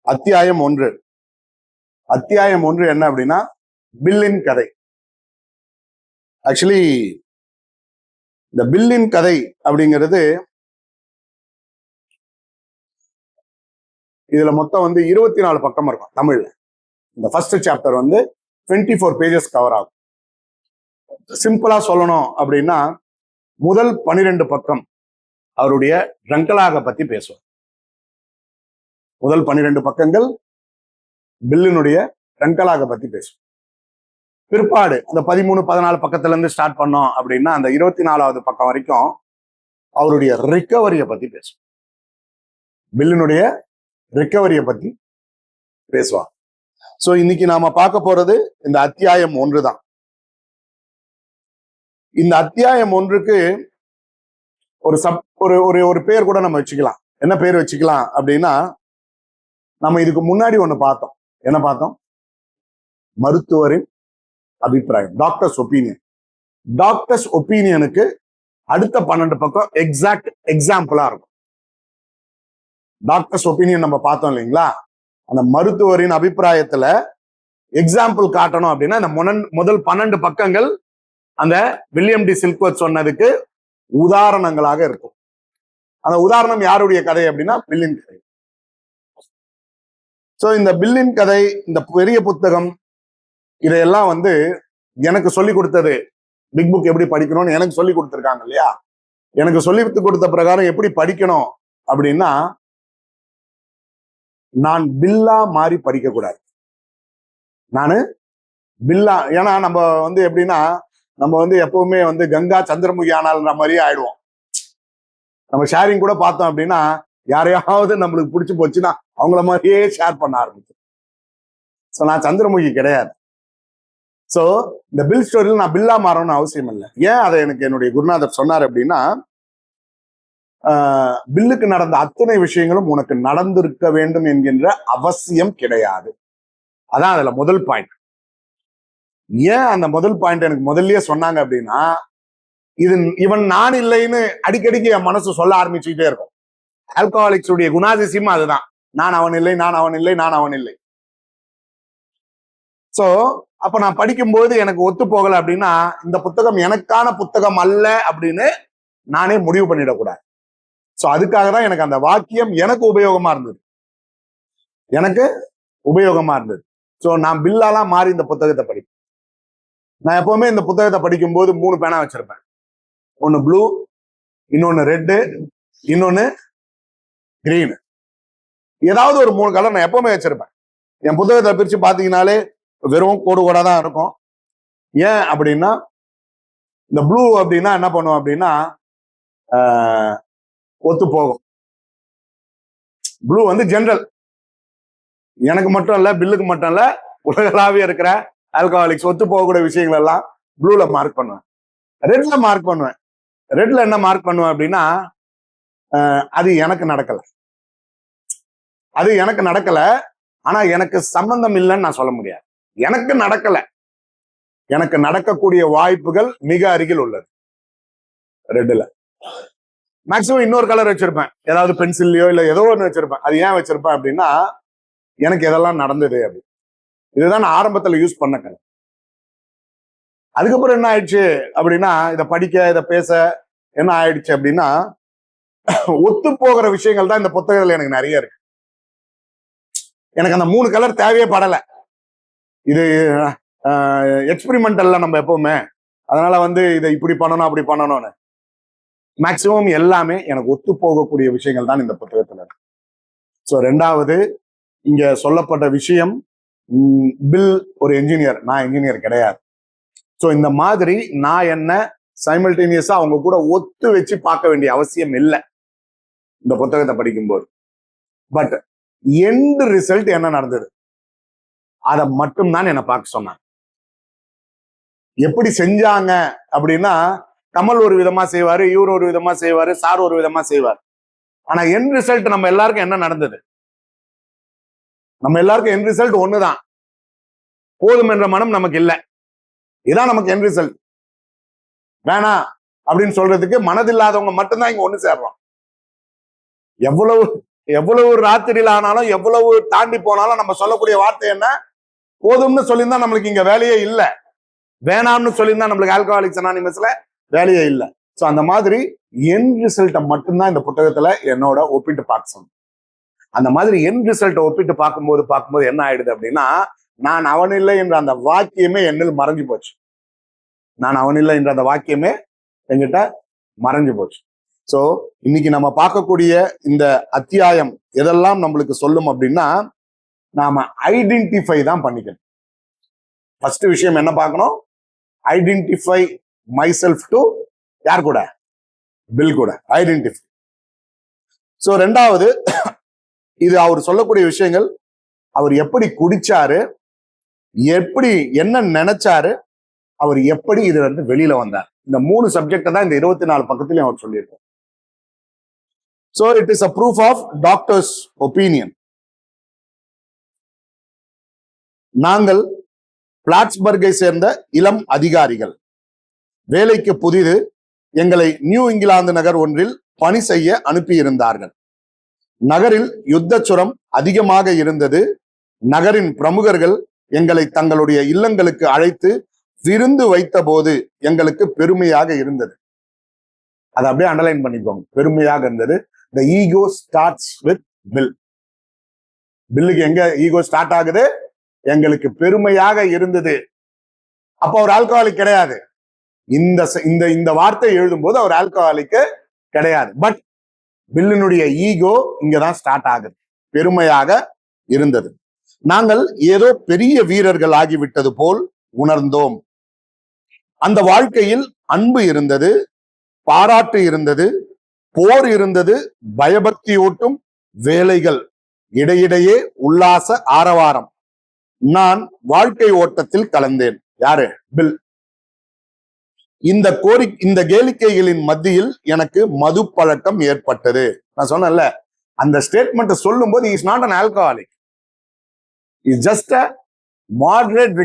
அத்தியாயம் 1. அத்தியாயம் 1 என்ன அப்படின்னா பில்லின் கதை. ஆக்சுவலி இந்த பில்லின் கதை அப்படிங்கிறது இதுல மொத்தம் 24 பக்கம் இருக்கும் தமிழ்ல. இந்த ஃபர்ஸ்ட் சாப்டர் 24 பேஜஸ் கவர் ஆகும். சிம்பிளா சொல்லணும் அப்படின்னா முதல் 12 பக்கம் அவருடைய ட்ரங்கலாக பத்தி பேசுவார். முதல் 12 பக்கங்கள் பில்லினுடைய ட்ரங்கலாக பத்தி பேசுவோம். பிற்பாடு அந்த 13-14 பக்கத்துல இருந்து ஸ்டார்ட் பண்ணோம் அப்படின்னா அந்த 24வது பக்கம் வரைக்கும் அவருடைய ரிகவரியை பத்தி பேசுவோம். பில்லினுடைய ரிகவரியை பத்தி பேசுவாங்க. சோ இன்னைக்கு நாம பார்க்க போறது இந்த அத்தியாயம் 1 தான். இந்த அத்தியாயம் 1க்கு ஒரு பேர் கூட நம்ம வச்சுக்கலாம். என்ன பேர் வச்சுக்கலாம் அப்படின்னா, நம்ம இதுக்கு முன்னாடி ஒண்ணு பார்த்தோம். என்ன பார்த்தோம்? மருத்துவரின் அபிப்பிராயம், டாக்டர்ஸ் ஒப்பீனியன். டாக்டர்ஸ் ஒப்பீனியனுக்கு அடுத்த 12 பக்கம் எக்ஸாக்ட் எக்ஸாம்பிளா இருக்கும். டாக்டர்ஸ் ஒப்பீனியன் நம்ம பார்த்தோம் இல்லைங்களா? அந்த மருத்துவரின் அபிப்பிராயத்துல எக்ஸாம்பிள் காட்டணும் அப்படின்னா இந்த முதல் 12 பக்கங்கள் அந்த வில்லியம் டி சில்க்வர்த் சொன்னதுக்கு உதாரணங்களாக இருக்கும். அந்த உதாரணம் யாருடைய கதை அப்படின்னா பில்லின் கதை. சோ இந்த பில்லின் கதை, இந்த பெரிய புத்தகம், இதையெல்லாம் எனக்கு சொல்லி கொடுத்தது பிக் புக் எப்படி படிக்கணும்னு எனக்கு சொல்லி கொடுத்துருக்காங்க இல்லையா? எனக்கு சொல்லி கொடுத்த பிரகாரம் எப்படி படிக்கணும் அப்படின்னா, நான் பில்லா மாறி படிக்க கூடாது. நானு பில்லா, ஏன்னா நம்ம எப்படின்னா நம்ம எப்பவுமே கங்கா சந்திரமுகி ஆனால்ன்ற மாதிரியே ஆயிடுவோம். நம்ம ஷேரிங் கூட பார்த்தோம் அப்படின்னா யாரையாவது நம்மளுக்கு பிடிச்சி போச்சுன்னா அவங்கள மாதிரியே ஷேர் பண்ண ஆரம்பிச்சோம். ஸோ நான் சந்திரமுகி கிடையாது. ஸோ இந்த பில் ஸ்டோரியில் நான் பில்லா மாறணும்னு அவசியம் இல்லை. ஏன் அதை எனக்கு என்னுடைய குருநாதர் சொன்னார் அப்படின்னா, பில்லுக்கு நடந்த அத்தனை விஷயங்களும் உனக்கு நடந்திருக்க வேண்டும் என்கின்ற அவசியம் கிடையாது. அதான் அதுல முதல் பாயிண்ட். ஏன் அந்த முதல் பாயிண்ட் எனக்கு முதல்லயே சொன்னாங்க அப்படின்னா, இவன் நான் இல்லைன்னு அடிக்கடிக்கு என் மனசு சொல்ல ஆரம்பிச்சுக்கிட்டே இருக்கும். ஆல்கஹாலிக்ஸ் உடைய குணாதிசயம் அதுதான். நான் அவன் இல்லை, நான் அவன் இல்லை, நான் அவன் இல்லை. சோ அப்ப நான் படிக்கும்போது எனக்கு ஒத்து போகல அப்படின்னா இந்த புத்தகம் எனக்கான புத்தகம் அல்ல அப்படின்னு நானே முடிவு பண்ணிடக்கூடாது. சோ அதுக்காக தான் எனக்கு அந்த வாக்கியம் எனக்கு உபயோகமா இருந்தது. சோ நான் பில்லாலாம் மாறி இந்த புத்தகத்தை படிப்பேன். நான் எப்பவுமே இந்த புத்தகத்தை படிக்கும்போது 3 பேனா வச்சிருப்பேன். ஒன்னு ப்ளூ, இன்னொன்னு ரெட்டு, இன்னொன்னு கிரீன். ஏதாவது ஒரு 3 கலர் நான் எப்பவுமே வச்சிருப்பேன். என் புத்தகத்தை பிரிச்சு பாத்தீங்கன்னாலே வெறும் கோடு கோடா தான் இருக்கும். ஏன் அப்படின்னா, இந்த ப்ளூ அப்படின்னா என்ன பண்ணுவோம் அப்படின்னா ஒத்து போகும். ப்ளூ ஜெனரல், எனக்கு மட்டும் இல்ல, பில்லுக்கு மட்டும் இல்ல, உலகளாவிய இருக்கிற ஆல்கஹாலிக்ஸ் ஒத்து போகக்கூடிய விஷயங்கள் எல்லாம் ப்ளூல மார்க் பண்ணுவேன். ரெட்ல மார்க் பண்ணுவேன். ரெட்ல என்ன மார்க் பண்ணுவேன் அப்படின்னா, அது எனக்கு நடக்கல. ஆனா எனக்கு சம்பந்தம் இல்லைன்னு நான் சொல்ல முடியாது. எனக்கு நடக்கக்கூடிய வாய்ப்புகள் மிக அருகில் உள்ளது. ரெட்ல மேக்சிமம் இன்னொரு கலர் வச்சிருப்பேன். ஏதாவது பென்சில்லையோ இல்ல ஏதோ ஒன்று வச்சிருப்பேன். அது ஏன் வச்சிருப்பேன் அப்படின்னா, எனக்கு எதெல்லாம் நடந்தது அப்படி. இதுதான் நான் ஆரம்பத்துல யூஸ் பண்ண கதை. அதுக்கப்புறம் என்ன ஆயிடுச்சு அப்படின்னா, இதை படிக்க, இதை பேச என்ன ஆயிடுச்சு அப்படின்னா, ஒத்து போகிற விஷயங்கள் தான் இந்த புத்தகத்துல எனக்கு நிறைய இருக்கு. எனக்கு அந்த 3 கலர் தேவையே படலை. இது எக்ஸ்பெரிமெண்டல்ல நம்ம எப்பவுமே, அதனால இதை இப்படி பண்ணணும் அப்படி பண்ணணும்னு மேக்சிமம் எல்லாமே எனக்கு ஒத்து போகக்கூடிய விஷயங்கள் தான் இந்த புத்தகத்துல இருக்கு. ஸோ 2வது இங்க சொல்லப்பட்ட விஷயம், பில் ஒரு என்ஜினியர், நான் என்ஜினியர் கிடையாது. ஸோ இந்த மாதிரி நான் என்ன சைமல்டேனியஸா அவங்க கூட ஒத்து வச்சு பார்க்க வேண்டிய அவசியம் இல்லை இந்த புத்தகத்தை படிக்கும்போது. பட் எண்ட் ரிசல்ட் என்ன நடந்தது அதை மட்டும்தான் என்னை பார்க்க சொன்னாங்க. எப்படி செஞ்சாங்க அப்படின்னா, கமல் ஒரு விதமா செய்வாரு, இவர் ஒரு விதமா செய்வாரு, சார் ஒரு விதமா செய்வார். ஆனா எண்ட் ரிசல்ட் நம்ம எல்லாருக்கும் என்ன நடந்தது? நம்ம எல்லாருக்கும் எண்ட் ரிசல்ட் ஒண்ணுதான். போதும் என்ற மனம் நமக்கு இல்லை. இதான் நமக்கு எண்ட் ரிசல்ட். வேணாம் அப்படின்னு சொல்றதுக்கு மனதில்லாதவங்க மட்டும்தான் இங்க ஒண்ணு சேர்றோம். எவ்வளவு எவ்வளவு ராத்திரியில் ஆனாலும் எவ்வளவு தாண்டி போனாலும் நம்ம சொல்லக்கூடிய வார்த்தை என்ன? போதும்னு சொல்லியிருந்தா நம்மளுக்கு இங்க வேலையே இல்லை, வேணாம்னு சொல்லியிருந்தா நம்மளுக்கு ஆல்கஹாலிக்ஸ் அனானிமஸ்ல வேலையே இல்லை. ஸோ அந்த மாதிரி என் ரிசல்ட்டை மட்டும்தான் இந்த புத்தகத்துல என்னோட ஒப்பிட்டு பார்க்க சொன்னேன். அந்த மாதிரி என் ரிசல்ட்டை ஒப்பிட்டு பார்க்கும்போது என்ன ஆயிடுது அப்படின்னா, நான் அவனில்லை என்ற அந்த வாக்கியமே என்னில் மறைஞ்சு போச்சு. நான் அவனில்லை என்ற அந்த வாக்கியமே என்கிட்ட மறைஞ்சு போச்சு. ஸோ இன்னைக்கு நம்ம பார்க்கக்கூடிய இந்த அத்தியாயம் எதெல்லாம் நம்மளுக்கு சொல்லும் அப்படின்னா, நாம ஐடென்டிஃபை தான் பண்ணிக்கணும். ஃபர்ஸ்ட் விஷயம் என்ன பார்க்கணும்? ஐடென்டிஃபை மை செல்ஃப் டு யார் கூட? பில் கூட ஐடென்டிஃபை. ஸோ ரெண்டாவது, இது அவர் சொல்லக்கூடிய விஷயங்கள், அவர் எப்படி குடிச்சாரு, எப்படி என்ன நினைச்சாரு, அவர் எப்படி இதுல இருந்து வெளியில வந்தார், இந்த 3 சப்ஜெக்ட் தான் இந்த 24 பக்கத்திலையும் அவர் சொல்லியிருக்கார். So it is a proof of doctor's opinion. நாங்கள் பிளாட்ஸ்பர்கை சேர்ந்த இளம் அதிகாரிகள், வேலைக்கு புதிது, எங்களை நியூ இங்கிலாந்து நகர் ஒன்றில் பணி செய்ய அனுப்பியிருந்தார்கள். நகரில் யுத்த சுரம் அதிகமாக இருந்தது. நகரின் பிரமுகர்கள் எங்களை தங்களுடைய இல்லங்களுக்கு அழைத்து விருந்து வைத்த போது எங்களுக்கு பெருமையாக இருந்தது. அதை அப்படியே அண்டர்லைன் பண்ணிக்கோங்க, பெருமையாக இருந்தது. The ego starts with Bill. பில்லுக்கு எங்க ஈகோ ஸ்டார்ட் ஆகுது? எங்களுக்கு பெருமையாக இருந்தது. அப்போ அவர் ஆல்கஹாலிக் கிடையாது. இந்த வார்த்தை எழுதும் போது அவர் ஆல்கஹாலிக் கிடையாது. பட் பில்லினுடைய ஈகோ இங்கதான் ஸ்டார்ட் ஆகுது. பெருமையாக இருந்தது. நாங்கள் ஏதோ பெரிய வீரர்கள் ஆகிவிட்டது போல் உணர்ந்தோம். அந்த வாழ்க்கையில் அன்பு இருந்தது, பாராட்டு இருந்தது, போர் இருந்தது, பயபக்தியூட்டும் வேலைகள், இடையிடையே உல்லாச ஆரவாரம். நான் வாழ்க்கை ஓட்டத்தில் கலந்தேன். யாரு? பில். இந்த கேளிக்கைகளின் மத்தியில் எனக்கு மது பழக்கம் ஏற்பட்டது. நான் சொன்னேன்ல, அந்த ஸ்டேட்மெண்ட் சொல்லும் போது is not an alcoholic, is just a moderate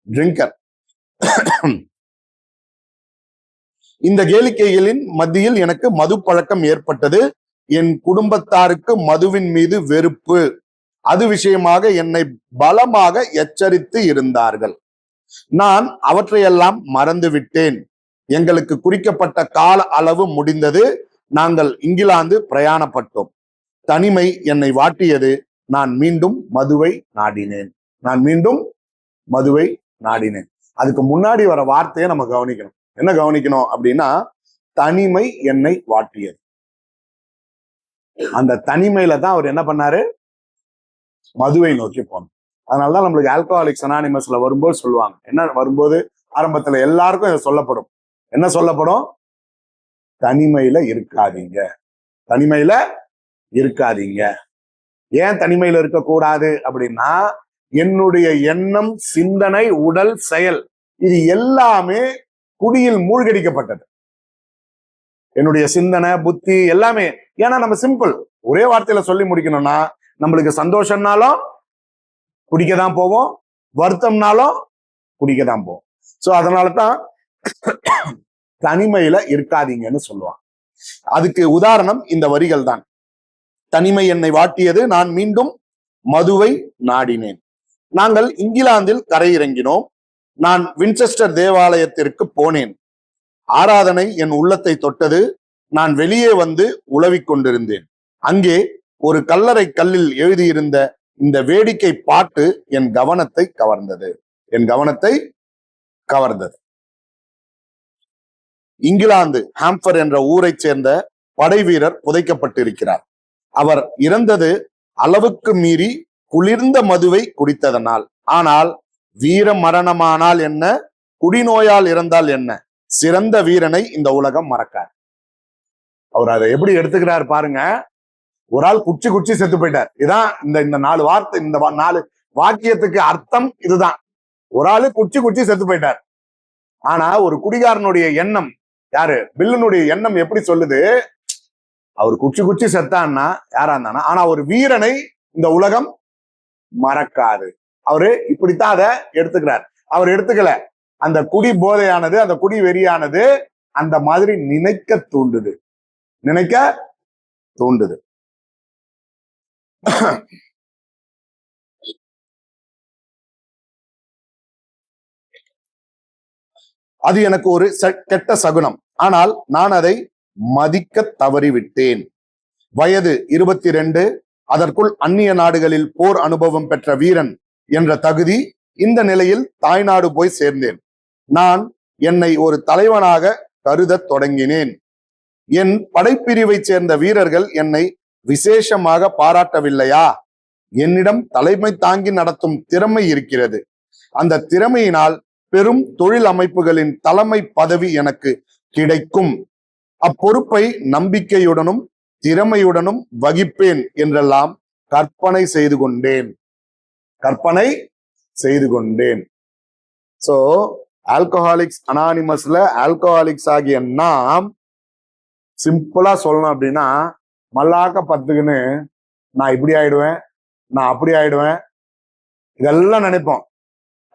drinker. இந்த கேளிக்கைகளின் மத்தியில் எனக்கு மது பழக்கம் ஏற்பட்டது. என் குடும்பத்தாருக்கு மதுவின் மீது வெறுப்பு. அது விஷயமாக என்னை பலமாக எச்சரித்து இருந்தார்கள். நான் அவற்றையெல்லாம் மறந்துவிட்டேன். எங்களுக்கு குறிக்கப்பட்ட கால அளவு முடிந்தது. நாங்கள் இங்கிலாந்து பிரயாணப்பட்டோம். தனிமை என்னை வாட்டியது. நான் மீண்டும் மதுவை நாடினேன். அதுக்கு முன்னாடி வர வார்த்தையை நம்ம கவனிக்கணும். என்ன கவனிக்கணும் அப்படின்னா, தனிமை என்னை வாட்டியது. அந்த தனிமையில தான் அவர் என்ன பண்ணாரு? மதுவை நோக்கி போனோம். அதனாலதான் நம்மளுக்கு ஆல்கஹாலிக்ஸ் அனானிமஸ்ல வரும்போது சொல்லுவாங்க, என்ன வரும்போது ஆரம்பத்துல எல்லாருக்கும் இது சொல்லப்படும். என்ன சொல்லப்படும்? தனிமையில இருக்காதீங்க. ஏன் தனிமையில இருக்கக்கூடாது அப்படின்னா, என்னுடைய எண்ணம், சிந்தனை, உடல், செயல் இது எல்லாமே குடியில் மூழ்கடிக்கப்பட்டது. என்னுடைய சிந்தனை, புத்தி எல்லாமே. ஏன்னா நம்ம சிம்பிள், ஒரே வார்த்தையில சொல்லி முடிக்கணும்னா, நம்மளுக்கு சந்தோஷம்னாலும் குடிக்கதான் போவோம், வருத்தம்னாலும் குடிக்கதான் போவோம். சோ அதனாலதான் தனிமையில இருக்காதீங்கன்னு சொல்லுவாங்க. அதுக்கு உதாரணம் இந்த வரிகள் தான். தனிமை என்னை வாட்டியது, நான் மீண்டும் மதுவை நாடினேன். நாங்கள் இங்கிலாந்தில் கரையிறங்கினோம். நான் வின்செஸ்டர் தேவாலயத்திற்கு போனேன். ஆராதனை என் உள்ளத்தை தொட்டது. நான் வெளியே வந்து உலவிக் கொண்டிருந்தேன். அங்கே ஒரு கல்லறை கல்லில் எழுதியிருந்த இந்த வேடிக்கை பாட்டு என் கவனத்தை கவர்ந்தது. இங்கிலாந்து ஹாம்பர் என்ற ஊரை சேர்ந்த படை வீரர் புதைக்கப்பட்டிருக்கிறார். அவர் இறந்தது அளவுக்கு மீறி குளிர்ந்த மதுவை குடித்ததனால். ஆனால் வீர மரணமானால் என்ன, குடிநோயால் இறந்தால் என்ன, சிறந்த வீரனை இந்த உலகம் மறக்கார். அவர் அதை எப்படி எடுத்துக்கிறார் பாருங்க. ஒரு ஆள் குச்சி செத்து போயிட்டார். இதான் இந்த 4 வார்த்தை, இந்த 4 வாக்கியத்துக்கு அர்த்தம் இதுதான். ஒரு ஆளு குச்சி செத்து போயிட்டார். ஆனா ஒரு குடிகாரனுடைய எண்ணம், யாரு? பில்லுனுடைய எண்ணம் எப்படி சொல்லுது? அவர் குச்சி செத்தான்னா யாரா இருந்தானா, ஆனா ஒரு வீரனை இந்த உலகம் மறக்காது. அவரு இப்படித்தான் அதை எடுத்துக்கிறார். அவர் எடுத்துக்கல. அந்த குடி போதையானது, அந்த குடி வெறியானது அந்த மாதிரி நினைக்க தூண்டுது. அது எனக்கு ஒரு கெட்ட சகுனம். ஆனால் நான் அதை மதிக்க தவறிவிட்டேன். வயது 22, அதற்குள் அந்நிய நாடுகளில் போர் அனுபவம் பெற்ற வீரன் என்ற தகுதி. இந்த நிலையில் தாய்நாடு போய் சேர்ந்தேன். நான் என்னை ஒரு தலைவனாக கருதத் தொடங்கினேன். என் படைப்பிரிவை சேர்ந்த வீரர்கள் என்னை விசேஷமாக பாராட்டவில்லையா? என்னிடம் தலைமை தாங்கி நடத்தும் திறமை இருக்கிறது. அந்த திறமையினால் பெரும் தொழில் அமைப்புகளின் தலைமை பதவி எனக்கு கிடைக்கும். அப்பொறுப்பை நம்பிக்கையுடனும் திறமையுடனும் வகிப்பேன் என்றெல்லாம் கற்பனை செய்து கொண்டேன். சோ ஆல்கஹாலிக்ஸ் அனானிமஸ்ல ஆல்கஹாலிக்ஸ் ஆகிய நாம் சிம்பிளா சொல்லணும் அப்படின்னா, மல்லாக்க பத்துக்குன்னு நான் இப்படி ஆயிடுவேன், நான் அப்படி ஆயிடுவேன், இதெல்லாம் நினைப்போம்.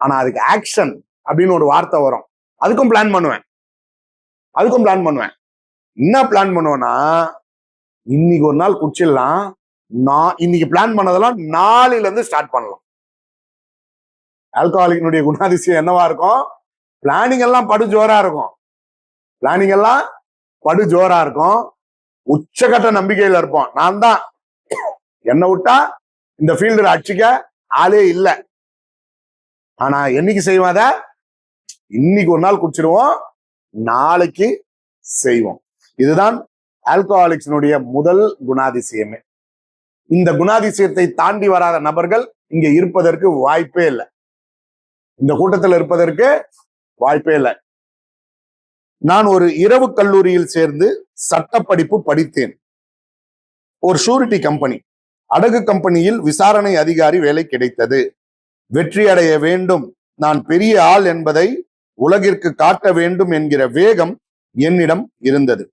ஆனா அதுக்கு ஆக்ஷன் அப்படின்னு ஒரு வார்த்தை வரும். அதுக்கும் பிளான் பண்ணுவேன். என்ன பிளான் பண்ணுவேன்னா, இன்னைக்கு ஒரு நாள் குடிச்சிடலாம், நான் இன்னைக்கு பிளான் பண்ணதெல்லாம் நாளையில இருந்து ஸ்டார்ட் பண்ணலாம். ஆல்கஹாலிக்கினுடைய குணாதிசயம் என்னவா இருக்கும்? பிளானிங் எல்லாம் படுஜோரா இருக்கும். உச்சகட்ட நம்பிக்கையில இருப்போம். நான் தான், என்ன விட்டா இந்த ஃபீல்டு அடிச்சுக்க ஆளே இல்லை. ஆனா என்னைக்கு செய்வோம்? அத இன்னைக்கு ஒரு நாள் குடிச்சிருவோம், நாளைக்கு செய்வோம். இதுதான் ஆல்கஹாலிக்ஸினுடைய முதல் குணாதிசயமே. இந்த குணாதிசயத்தை தாண்டி வராத நபர்கள் இங்க இருப்பதற்கு வாய்ப்பே இல்லை. இந்த கூட்டத்தில் இருப்பதற்கு வாய்ப்பே இல்லை. நான் ஒரு இரவு கல்லூரியில் சேர்ந்து சட்ட படிப்பு படித்தேன். ஒரு ஷூரிட்டி கம்பெனி, அடகு கம்பெனியில் விசாரணை அதிகாரி வேலை கிடைத்தது. வெற்றி அடைய வேண்டும், நான் பெரிய ஆள் என்பதை உலகிற்கு காட்ட வேண்டும் என்கிற வேகம் என்னிடம் இருந்தது.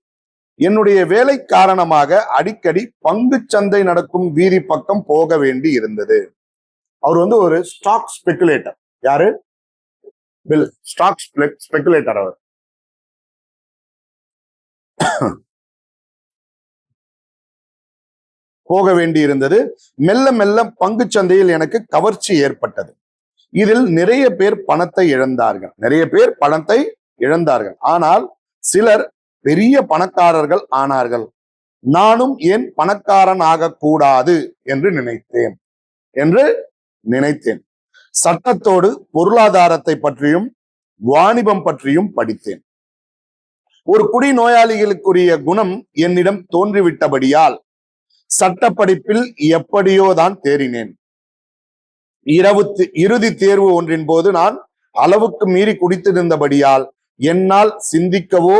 என்னுடைய வேலை காரணமாக அடிக்கடி பங்கு சந்தை நடக்கும் வீதி பக்கம் போக வேண்டி இருந்தது. அவர் ஒரு ஸ்டாக் ஸ்பெகுலேட்டர். யாரு? பில். ஸ்டாக் ஸ்பெகுலேட்டர் அவர். போக வேண்டி இருந்தது. மெல்ல மெல்ல பங்கு சந்தையில் எனக்கு கவர்ச்சி ஏற்பட்டது. இதில் நிறைய பேர் பணத்தை இழந்தார்கள். ஆனால் சிலர் பெரிய பணக்காரர்கள் ஆனார்கள். நானும் ஏன் பணக்காரன் ஆகக்கூடாது என்று நினைத்தேன். சட்டத்தோடு பொருளாதாரத்தை பற்றியும் வாணிபம் பற்றியும் படித்தேன். ஒரு குடி நோயாளிகளுக்குரிய குணம் என்னிடம் தோன்றிவிட்டபடியால் சட்ட படிப்பில் எப்படியோ தான் தேறினேன். இறுதி தேர்வு ஒன்றின் போது நான் அளவுக்கு மீறி குடித்திருந்தபடியால் என்னால் சிந்திக்கவோ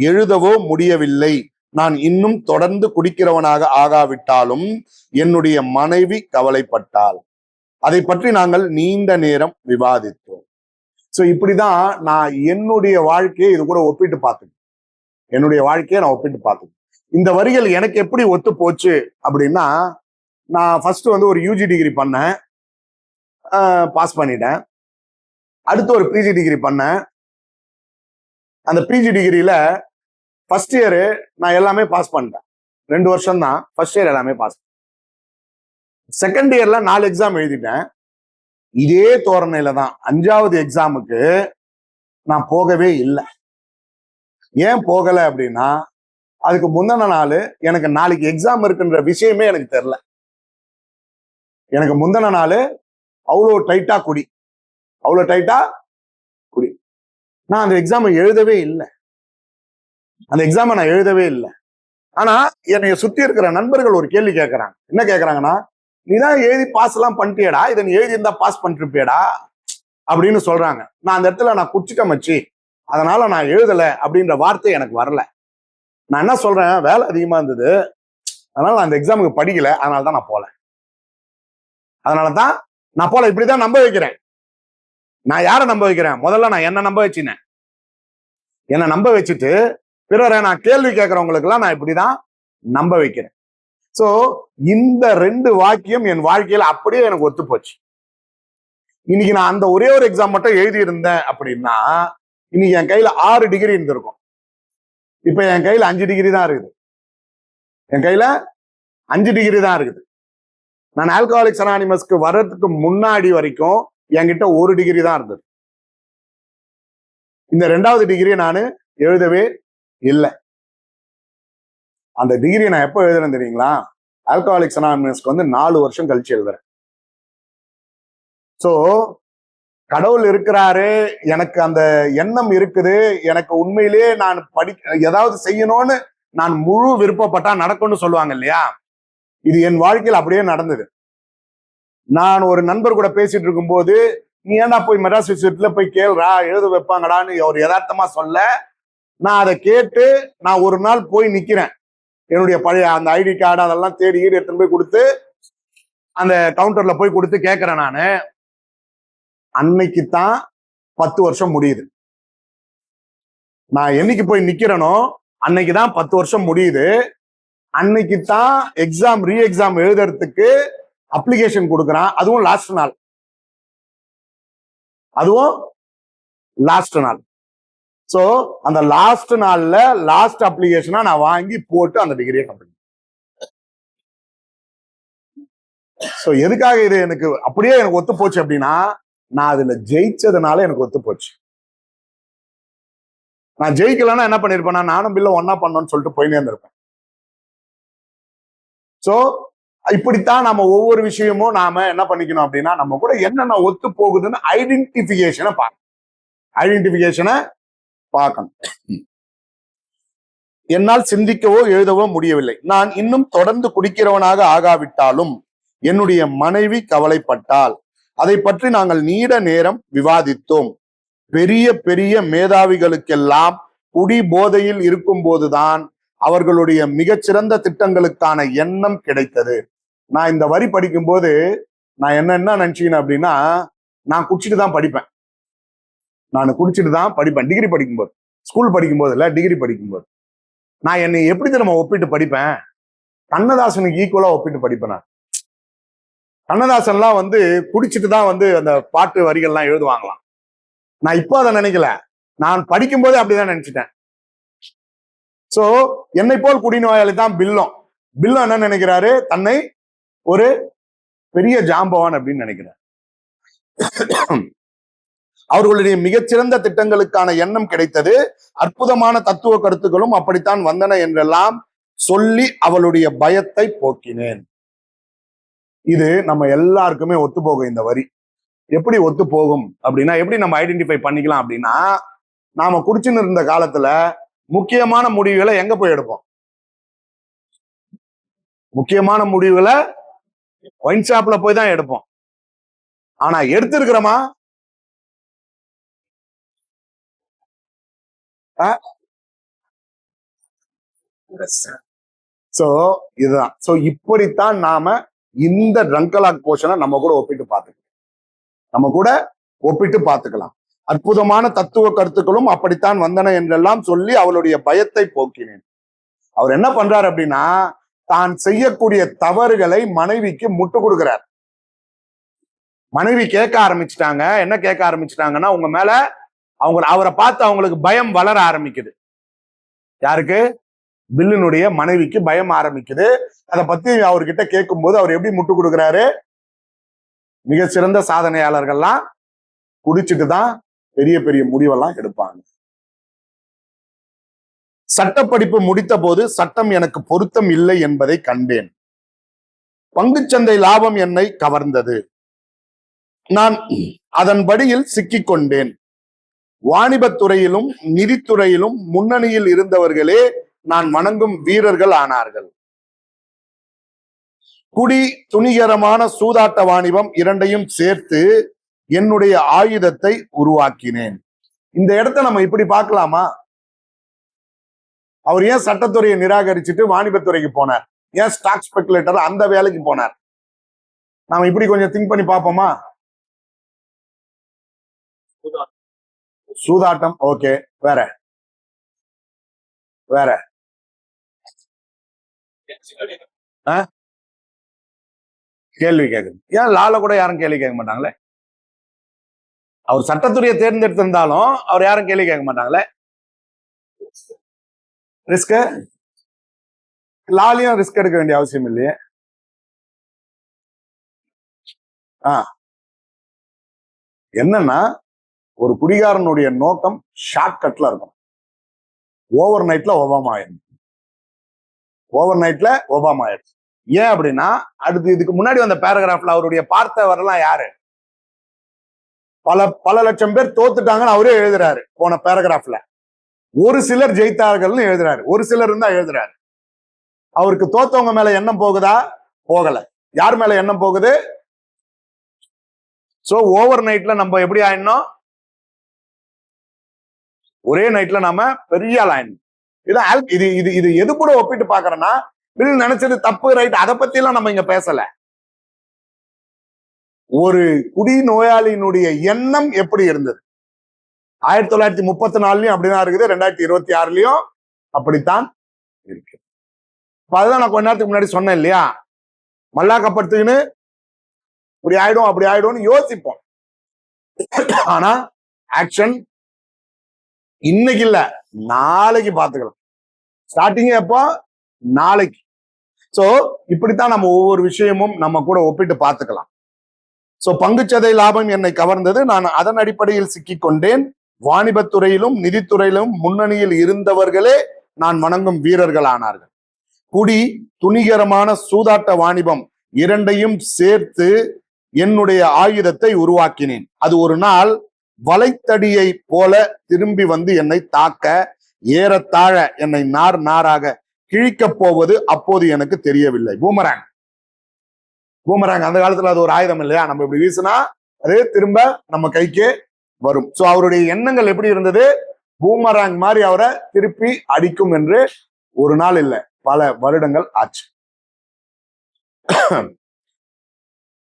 எழுதவோ முடியவில்லை. நான் இன்னும் தொடர்ந்து குடிக்கிறவனாக ஆகாவிட்டாலும் என்னுடைய மனைவி கவலைப்பட்டாள். அதை பற்றி நாங்கள் நீண்ட நேரம் விவாதித்தோம். சோ இப்படிதான் நான் என்னுடைய வாழ்க்கையை இது கூட ஒப்பிட்டு பார்த்தேன். இந்த வரிகள் எனக்கு எப்படி ஒத்து போச்சு அப்படின்னா, நான் ஃபர்ஸ்ட் ஒரு யூஜி டிகிரி பண்ணேன், பாஸ் பண்ணிட்டேன். அடுத்து ஒரு பிஜி டிகிரி பண்ணேன். அந்த பிஜி டிகிரியில ஃபர்ஸ்ட் இயர் நான் எல்லாமே பாஸ் பண்ணிட்டேன். 2 வருஷம் தான் ஃபர்ஸ்ட் இயர் எல்லாமே பாஸ். செகண்ட் இயர்ல 4 எக்ஸாம் எழுதிட்டேன். இதே தோரணையில தான் 5வது எக்ஸாமுக்கு நான் போகவே இல்லை. ஏன் போகல அப்படின்னா, அதுக்கு முந்தின நாள் எனக்கு நாளைக்கு எக்ஸாம் இருக்குன்ற விஷயமே எனக்கு தெரியல. எனக்கு முந்தின நாள் அவ்வளோ டைட்டா குடி. நான் அந்த எக்ஸாமை எழுதவே இல்லை. ஆனா என்னைய சுத்தி இருக்கிற நண்பர்கள் ஒரு கேள்வி கேட்கறாங்க. என்ன கேட்கறாங்கன்னா, நீதான் எழுதி பாஸ் எல்லாம் பண்ணிட்டியடா, இதை நீ எழுதி இருந்தா பாஸ் பண்ணிருப்பியடா அப்படின்னு சொல்றாங்க. நான் அந்த இடத்துல நான் குடிச்சிட்ட மச்சி, அதனால நான் எழுதல அப்படின்ற வார்த்தை எனக்கு வரல. நான் என்ன சொல்றேன், வேலை அதிகமா இருந்தது, அதனால நான் அந்த எக்ஸாமுக்கு படிக்கல, அதனாலதான் நான் போல. இப்படிதான் நம்ப வைக்கிறேன். நான் யாரை நம்ப வைக்கிறேன்? முதல்ல நான் என்ன நம்ப வச்சுட்டு பிறரை நான் கேள்வி கேட்கறவங்களுக்கு எல்லாம் நான் இப்படிதான் நம்ப வைக்கிறேன். சோ இந்த 2 வாக்கியம் என் வாழ்க்கையில அப்படியே எனக்கு ஒத்து போச்சு. இன்னைக்கு நான் அந்த ஒரே ஒரு எக்ஸாம் மட்டும் எழுதி இருந்தேன் அப்படின்னா, இன்னைக்கு என் கையில 6 டிகிரி இருந்திருக்கும். இப்ப என் கையில 5 டிகிரி தான் இருக்குது. என் கையில 5 டிகிரி தான் இருக்குது. நான் ஆல்கஹாலிக்ஸ் அனானிமஸ்க்கு வர்றதுக்கு முன்னாடி வரைக்கும் என்கிட்ட 1 டிகிரி தான் இருந்தது. இந்த 2வது டிகிரி நான் எழுதவே இல்லை. அந்த டிகிரி நான் எப்போ எழுதுறேன் தெரியுங்களா? ஆல்கஹாலிக்ஸ் அனானிமஸ்க்கு வந்து 4 வருஷம் கழிச்சு எழுதுறேன். சோ கடவுள் இருக்கிறாரு, எனக்கு அந்த எண்ணம் இருக்குது, எனக்கு உண்மையிலேயே நான் ஏதாவது செய்யணும்னு நான் முழு விருப்பப்பட்டா நடக்கும்னு சொல்லுவாங்க இல்லையா? இது என் வாழ்க்கையில் அப்படியே நடந்தது. நான் ஒரு நண்பர் கூட பேசிட்டு இருக்கும்போது, நீ ஏன்னா போய் மெட்ராஸ் யூனிவர்சிட்டியில போய் கேள்றா, எழுத வைப்பாங்கடான்னு அவர் யதார்த்தமா சொல்ல, நான் அதை கேட்டு நான் ஒரு நாள் போய் நிக்கிறேன். என்னுடைய பழைய அந்த ஐடி கார்டு அதெல்லாம் தேடி எடுத்துன்னு போய் கொடுத்து அந்த கவுண்டர்ல போய் கொடுத்து கேட்கிறேன். நானு அன்னைக்கு தான் 10 வருஷம் முடியுது. நான் என்னைக்கு போய் நிக்கிறேனோ அன்னைக்கு தான் 10 வருஷம் முடியுது. அன்னைக்கு தான் எக்ஸாம் ரீ எக்ஸாம் எழுதுறதுக்கு அப்ளிகேஷன் கொடுக்குறான். அதுவும் லாஸ்ட் நாள். சோ அந்த லாஸ்ட் நாள்ல லாஸ்ட் அப்ளிகேஷனா நான் வாங்கி போட்டு அந்த டிகிரியை கம்ப்ளீட். சோ எதுக்காக இது எனக்கு அப்படியே எனக்கு ஒத்து போச்சு அப்படின்னா, நான் அதுல ஜெயிச்சதுனால எனக்கு ஒத்து போச்சு. நான் ஜெயிக்கலன்னா என்ன பண்ணிருப்பேன்? நானும் பில்ல ஒன்னா பண்ணணும்னு சொல்லிட்டு போயினே இருந்திருப்பேன். சோ இப்படித்தான் நம்ம ஒவ்வொரு விஷயமும் நாம என்ன பண்ணிக்கணும் அப்படின்னா, நம்ம கூட என்னென்ன ஒத்து போகுதுன்னு ஐடென்டிபிகேஷனை பார்க்கணும். என்னால் சிந்திக்கவோ எழுதவோ முடியவில்லை. நான் இன்னும் தொடர்ந்து குடிக்கிறவனாக ஆகாவிட்டாலும் என்னுடைய மனைவி கவலைப்பட்டாள். அதை பற்றி நாங்கள் நீண்ட நேரம் விவாதித்தோம். பெரிய பெரிய மேதாவிகளுக்கெல்லாம் குடி போதையில் இருக்கும் போதுதான் அவர்களுடைய மிகச்சிறந்த திட்டங்களுக்கான எண்ணம் கிடைத்தது. நான் இந்த வரி படிக்கும் போது நான் என்ன நினைச்சேன் அப்படின்னா, நான் குடிச்சிட்டு தான் படிப்பேன். டிகிரி படிக்கும்போது, ஸ்கூல் படிக்கும்போது இல்ல, டிகிரி படிக்கும்போது நான் என்னை எப்படி நம்ம ஒப்பிட்டு படிப்பேன்? கண்ணதாசனுக்கு ஈக்குவலா ஒப்பிட்டு படிப்பேன். நான் கண்ணதாசன்லாம் வந்து குடிச்சிட்டு தான் வந்து அந்த பாட்டு வரிகள்லாம் எழுதுவாங்களாம். நான் இப்போ அதை நினைக்கல, நான் படிக்கும் போதே அப்படிதான் நினைச்சிட்டேன். சோ என்னை போல் குடிநோயாளி தான் பில்லும் என்ன நினைக்கிறாரு? தன்னை ஒரு பெரிய ஜாம்பவான் அப்படின்னு நினைக்கிறார். அவர்களுடைய மிகச்சிறந்த திட்டங்களுக்கான எண்ணம் கிடைத்தது. அற்புதமான தத்துவ கருத்துக்களும் அப்படித்தான் வந்தன என்றெல்லாம் சொல்லி அவளுடைய பயத்தை போக்கினேன். இது நம்ம எல்லாருக்குமே ஒத்து போகும். இந்த வரி எப்படி ஒத்து போகும் அப்படின்னா, எப்படி நம்ம ஐடென்டிஃபை பண்ணிக்கலாம் அப்படின்னா, நாம குடிச்சுன்னு இருந்த காலத்துல முக்கியமான முடிவுகளை எங்க போய் எடுப்போம்? முக்கியமான முடிவுகளை ஒயின் ஷாப்ல போய் தான் எடுப்போம். ஆனா எடுத்திருக்கிறோமா? சோ இதுதான். சோ இப்படித்தான் நாம இந்த ட்ரங்கலாக் போர்ஷனை நம்ம கூட ஒப்பிட்டு பார்த்துக்கலாம். அற்புதமான தத்துவ கருத்துக்களும் அப்படித்தான் வந்தன என்றெல்லாம் சொல்லி அவளுடைய பயத்தை போக்கினேன். அவர் என்ன பண்றாரு அப்படின்னா, தான் செய்யக்கூடிய தவறுகளை மனைவிக்கு முட்டு கொடுக்கிறார். மனைவி கேட்க ஆரம்பிச்சுட்டாங்க. என்ன கேட்க ஆரம்பிச்சுட்டாங்கன்னா, உங்க மேல அவரை பார்த்து அவங்களுக்கு பயம் வளர ஆரம்பிக்குது. யாருக்கு? பில்லினுடைய மனைவிக்கு பயம் ஆரம்பிக்குது. அதை பத்தி அவர்கிட்ட கேட்கும் போது அவர் எப்படி முட்டு கொடுக்கிறாரு? மிக சிறந்த சாதனையாளர்கள்லாம் குடிச்சிட்டு தான் பெரிய பெரிய முடிவெல்லாம் எடுப்பாங்க. சட்டப்படிப்பு முடித்த போது சட்டம் எனக்கு பொருத்தம் இல்லை என்பதை கண்டேன். பங்குச்சந்தை லாபம் என்னை கவர்ந்தது. நான் அதன்படியில் சிக்கிக்கொண்டேன். வாணிபத்துறையிலும் நிதித்துறையிலும் முன்னணியில் இருந்தவர்களே நான் வணங்கும் வீரர்கள் ஆனார்கள். குடி, துணிகரமான சூதாட்ட வாணிபம் இரண்டையும் சேர்த்து என்னுடைய ஆயுதத்தை உருவாக்கினேன். இந்த இடத்த நம்ம இப்படி பார்க்கலாமா? அவர் ஏன் சட்டத்துறையை நிராகரிச்சுட்டு வாணிபத்துறைக்கு போனார்? ஏன் ஸ்டாக் ஸ்பெகுலேட்டர் அந்த வேலைக்கு போனார்? நாம இப்படி கொஞ்சம் திங்க் பண்ணி பார்ப்போமா? சூதாட்டம் ஓகே, வேற கேள்வி கேட்குது. ஏன் லால கூட யாரும் கேள்வி கேட்க மாட்டாங்களே? அவர் சட்டத்துறையை தேர்ந்தெடுத்திருந்தாலும் அவர் யாரும் கேள்வி கேட்க மாட்டாங்களே? லாலையும் ரிஸ்க் எடுக்க வேண்டிய அவசியம் இல்லையே. என்னன்னா ஒரு குடிகாரனுடைய நோக்கம் ஷார்ட் கட்ல இருக்கும். ஓவர் நைட்ல ஒபாமா ஆயிடும். ஓவர் நைட்ல ஒபாமா ஆயிடுச்சு. ஏன் அப்படின்னா அடுத்து இதுக்கு முன்னாடி வந்த பேராகிராஃப்ல அவருடைய பார்த்தவரெல்லாம் யாரு? பல லட்சம் பேர் தோத்துட்டாங்கன்னு அவரே எழுதுறாரு. போன பேராகிராஃப்ல ஒரு சிலர் ஜெயித்தார்கள்னு எழுதுறாரு. ஒரு சிலர் தான் எழுதுறாரு. அவருக்கு தோத்தவங்க மேல எண்ணம் போகுதா? போகல. யார் மேல எண்ணம் போகுது? சோ ஓவர் நைட்ல நம்ம எப்படி ஆயிடணும்? ஒரே நைட்ல நாம பெரிய ஆள் ஆயிடணும். இது இது இது எது கூட ஒப்பிட்டு பாக்குறேன்னா, பில் நினைச்சது தப்பு ரைட் அதை பத்தி எல்லாம் நம்ம இங்க பேசல. ஒரு குடி நோயாளியினுடைய எண்ணம் எப்படி இருந்தது? 1934லயும் அப்படிதான் இருக்குது, 2026லயும் அப்படித்தான் இருக்கு. அதுதான் நான் கொஞ்ச நேரத்துக்கு முன்னாடி சொன்னேன் இல்லையா, மல்லாக்கப்படுத்துக்குன்னு இப்படி ஆயிடும் அப்படி ஆயிடும்னு யோசிப்போம். ஆனா ஆக்ஷன் இன்னைக்கு இல்ல, நாளைக்கு பாத்துக்கலாம். ஸ்டார்டிங் எப்போ? நாளைக்கு. சோ இப்படித்தான் நம்ம ஒவ்வொரு விஷயமும் நம்ம கூட ஒப்பிட்டு பார்த்துக்கலாம். சோ பங்குச்சந்தை லாபம் என்னை கவர்ந்தது, நான் அதன் அடிப்படையில் சிக்கிக் கொண்டேன். வாணிபத்துறையிலும் நிதித்துறையிலும் முன்னணியில் இருந்தவர்களே நான் வணங்கும் வீரர்கள் ஆனார்கள். குடி, துணிகரமான சூதாட்ட வாணிபம் இரண்டையும் சேர்த்து என்னுடைய ஆயுதத்தை உருவாக்கினேன். அது ஒரு நாள் வலைத்தடியை போல திரும்பி வந்து என்னை தாக்க, ஏறத்தாழ என்னை நார் நாராக கிழிக்கப் போவது அப்போது எனக்கு தெரியவில்லை. பூமராங் அந்த காலத்துல அது ஒரு ஆயுதம் இல்லையா? நம்ம இப்படி வீசினா அது திரும்ப நம்ம கைக்கே வரும். சோ அவருடைய எண்ணங்கள் எப்படி இருந்தது? பூமராங் மாதிரி அவரை திருப்பி அடிக்கும் என்று ஒரு நாள் இல்லை, பல வருடங்கள் ஆச்சு.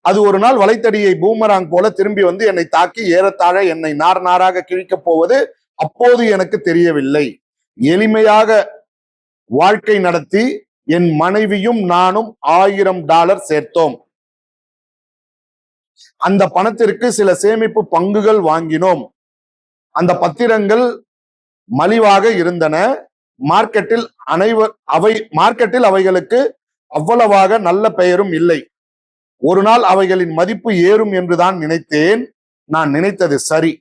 அது ஒரு நாள் வலைத்தடியை பூமராங் போல திரும்பி வந்து என்னை தாக்கி ஏறத்தாழ என்னை நார் நாராக கிழிக்கப் போவது அப்போது எனக்கு தெரியவில்லை. எளிமையாக வாழ்க்கை நடத்தி என் மனைவியும் நானும் $1000 சேர்த்தோம். அந்த பணத்திற்கு சில சேமிப்பு பங்குகள் வாங்கினோம். அந்த பத்திரங்கள் மலிவாக இருந்தன. மார்க்கெட்டில் அவைகளுக்கு அவ்வளவாக நல்ல பெயரும் இல்லை. ஒரு நாள் அவைகளின் மதிப்பு ஏறும் என்றுதான் நினைத்தேன். நான் நினைத்தது சரி.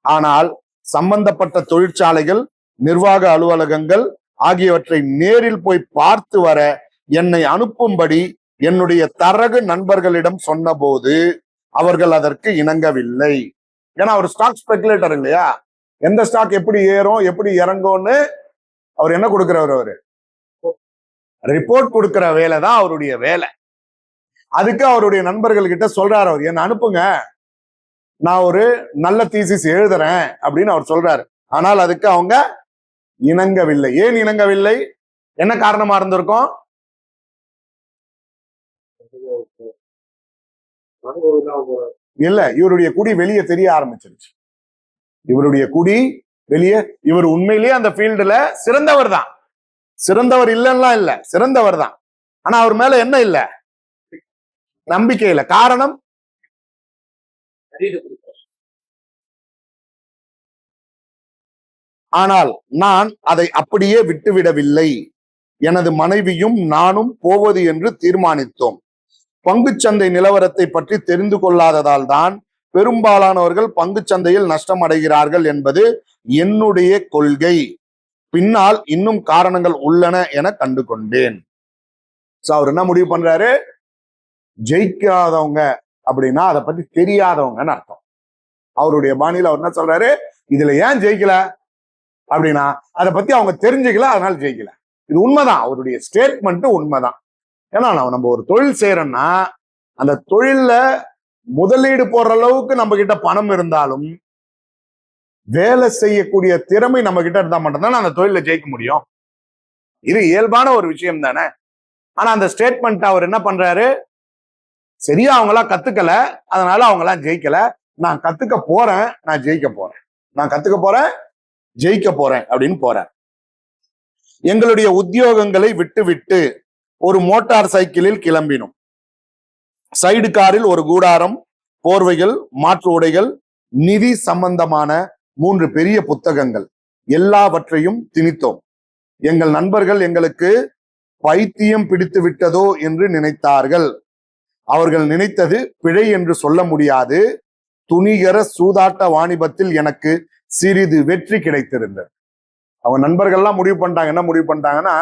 ஆனால் சம்பந்தப்பட்ட தொழிற்சாலைகள், நிர்வாக அலுவலகங்கள் ஆகியவற்றை நேரில் போய் பார்த்து வர என்னை அனுப்பும்படி என்னுடைய தரகு நண்பர்களிடம் சொன்னபோது அவர்கள் அதற்கு இணங்கவில்லை. ஏன்னா அவர் ஸ்டாக் ஸ்பெகுலேட்டர் இல்லையா? எந்த ஸ்டாக் எப்படி ஏறும் எப்படி இறங்கும்னு அவர் என்ன கொடுக்கிறவர்? அவரு ரிப்போர்ட் கொடுக்கிற வேலை தான் அவருடைய வேலை. அதுக்கு அவருடைய நண்பர்கள் கிட்ட சொல்றாரு, அவர் என்ன அனுப்புங்க, நான் ஒரு நல்ல தீசிஸ் எழுதுறேன் அப்படின்னு அவர் சொல்றாரு. ஆனால் அதுக்கு அவங்க இணங்கவில்லை. ஏன் இணங்கவில்லை? என்ன காரணமா இருந்திருக்கும்? இல்ல, இவருடைய குடி வெளியே தெரிய ஆரம்பிச்சிருச்சு. இவருடைய குடி வெளியே, இவர் உண்மையிலேயே அந்த ஃபீல்டுல சிறந்தவர் தான். சிறந்தவர் இல்லைன்னா இல்ல, சிறந்தவர் தான். ஆனா அவர் மேல என்ன இல்ல? நம்பிக்கை இல்லை. காரணம் ஆனால் நான் அதை அப்படியே விட்டுவிடவில்லை. எனது மனைவியும் நானும் போவது என்று தீர்மானித்தோம். பங்குச்சந்தை நிலவரத்தை பற்றி தெரிந்து கொள்ளாததால் தான் பெரும்பாலானவர்கள் பங்குச்சந்தையில் நஷ்டம் அடைகிறார்கள் என்பது என்னுடைய கொள்கை. பின்னால் இன்னும் காரணங்கள் உள்ளன என கண்டு கொண்டேன். அவர் என்ன முடிவு பண்றாரு? ஜெயிக்காதவங்க அப்படின்னா அதை பத்தி தெரியாதவங்கன்னு அர்த்தம். அவருடைய பாணியில அவர் என்ன சொல்றாரு? இதுல ஏன் ஜெயிக்கல அப்படின்னா அதை பத்தி அவங்க தெரிஞ்சுக்கல, அதனால ஜெயிக்கல. இது உண்மைதான், அவருடைய ஸ்டேட்மெண்ட் உண்மைதான். ஏன்னா நம்ம ஒரு தொழில் செய்யறோம்னா அந்த தொழில்ல முதலீடு போடுற அளவுக்கு நம்ம கிட்ட பணம் இருந்தாலும் வேலை செய்யக்கூடிய திறமை நம்ம கிட்ட இருந்தா மட்டும்தான் அந்த தொழில ஜெயிக்க முடியும். இது இயல்பான ஒரு விஷயம் தானே. ஆனா அந்த ஸ்டேட்மெண்ட் அவர் என்ன பண்றாரு? சரியா அவங்களாம் கத்துக்கல, அதனால அவங்களாம் ஜெயிக்கல. நான் கத்துக்க போறேன், நான் ஜெயிக்க போறேன், நான் கத்துக்க போறேன், ஜெயிக்க போறேன் அப்படின்னு போறேன். எங்களுடைய உத்தியோகங்களை விட்டு ஒரு மோட்டார் சைக்கிளில் கிளம்பினோம். சைடு காரில் ஒரு கூடாரம், போர்வைகள், மாற்று உடைகள், நிதி சம்பந்தமான 3 பெரிய புத்தகங்கள், எல்லாவற்றையும் திணித்தோம். எங்கள் நண்பர்கள் எங்களுக்கு பைத்தியம் பிடித்து விட்டதோ என்று நினைத்தார்கள். அவர்கள் நினைத்தது பிழை என்று சொல்ல முடியாது. துணிகர சூதாட்ட வாணிபத்தில் எனக்கு சிறிது வெற்றி கிடைத்திருந்தது. அவங்க நண்பர்கள்லாம் முடிவு பண்ணிட்டாங்க. என்ன முடிவு பண்ணிட்டாங்கன்னா,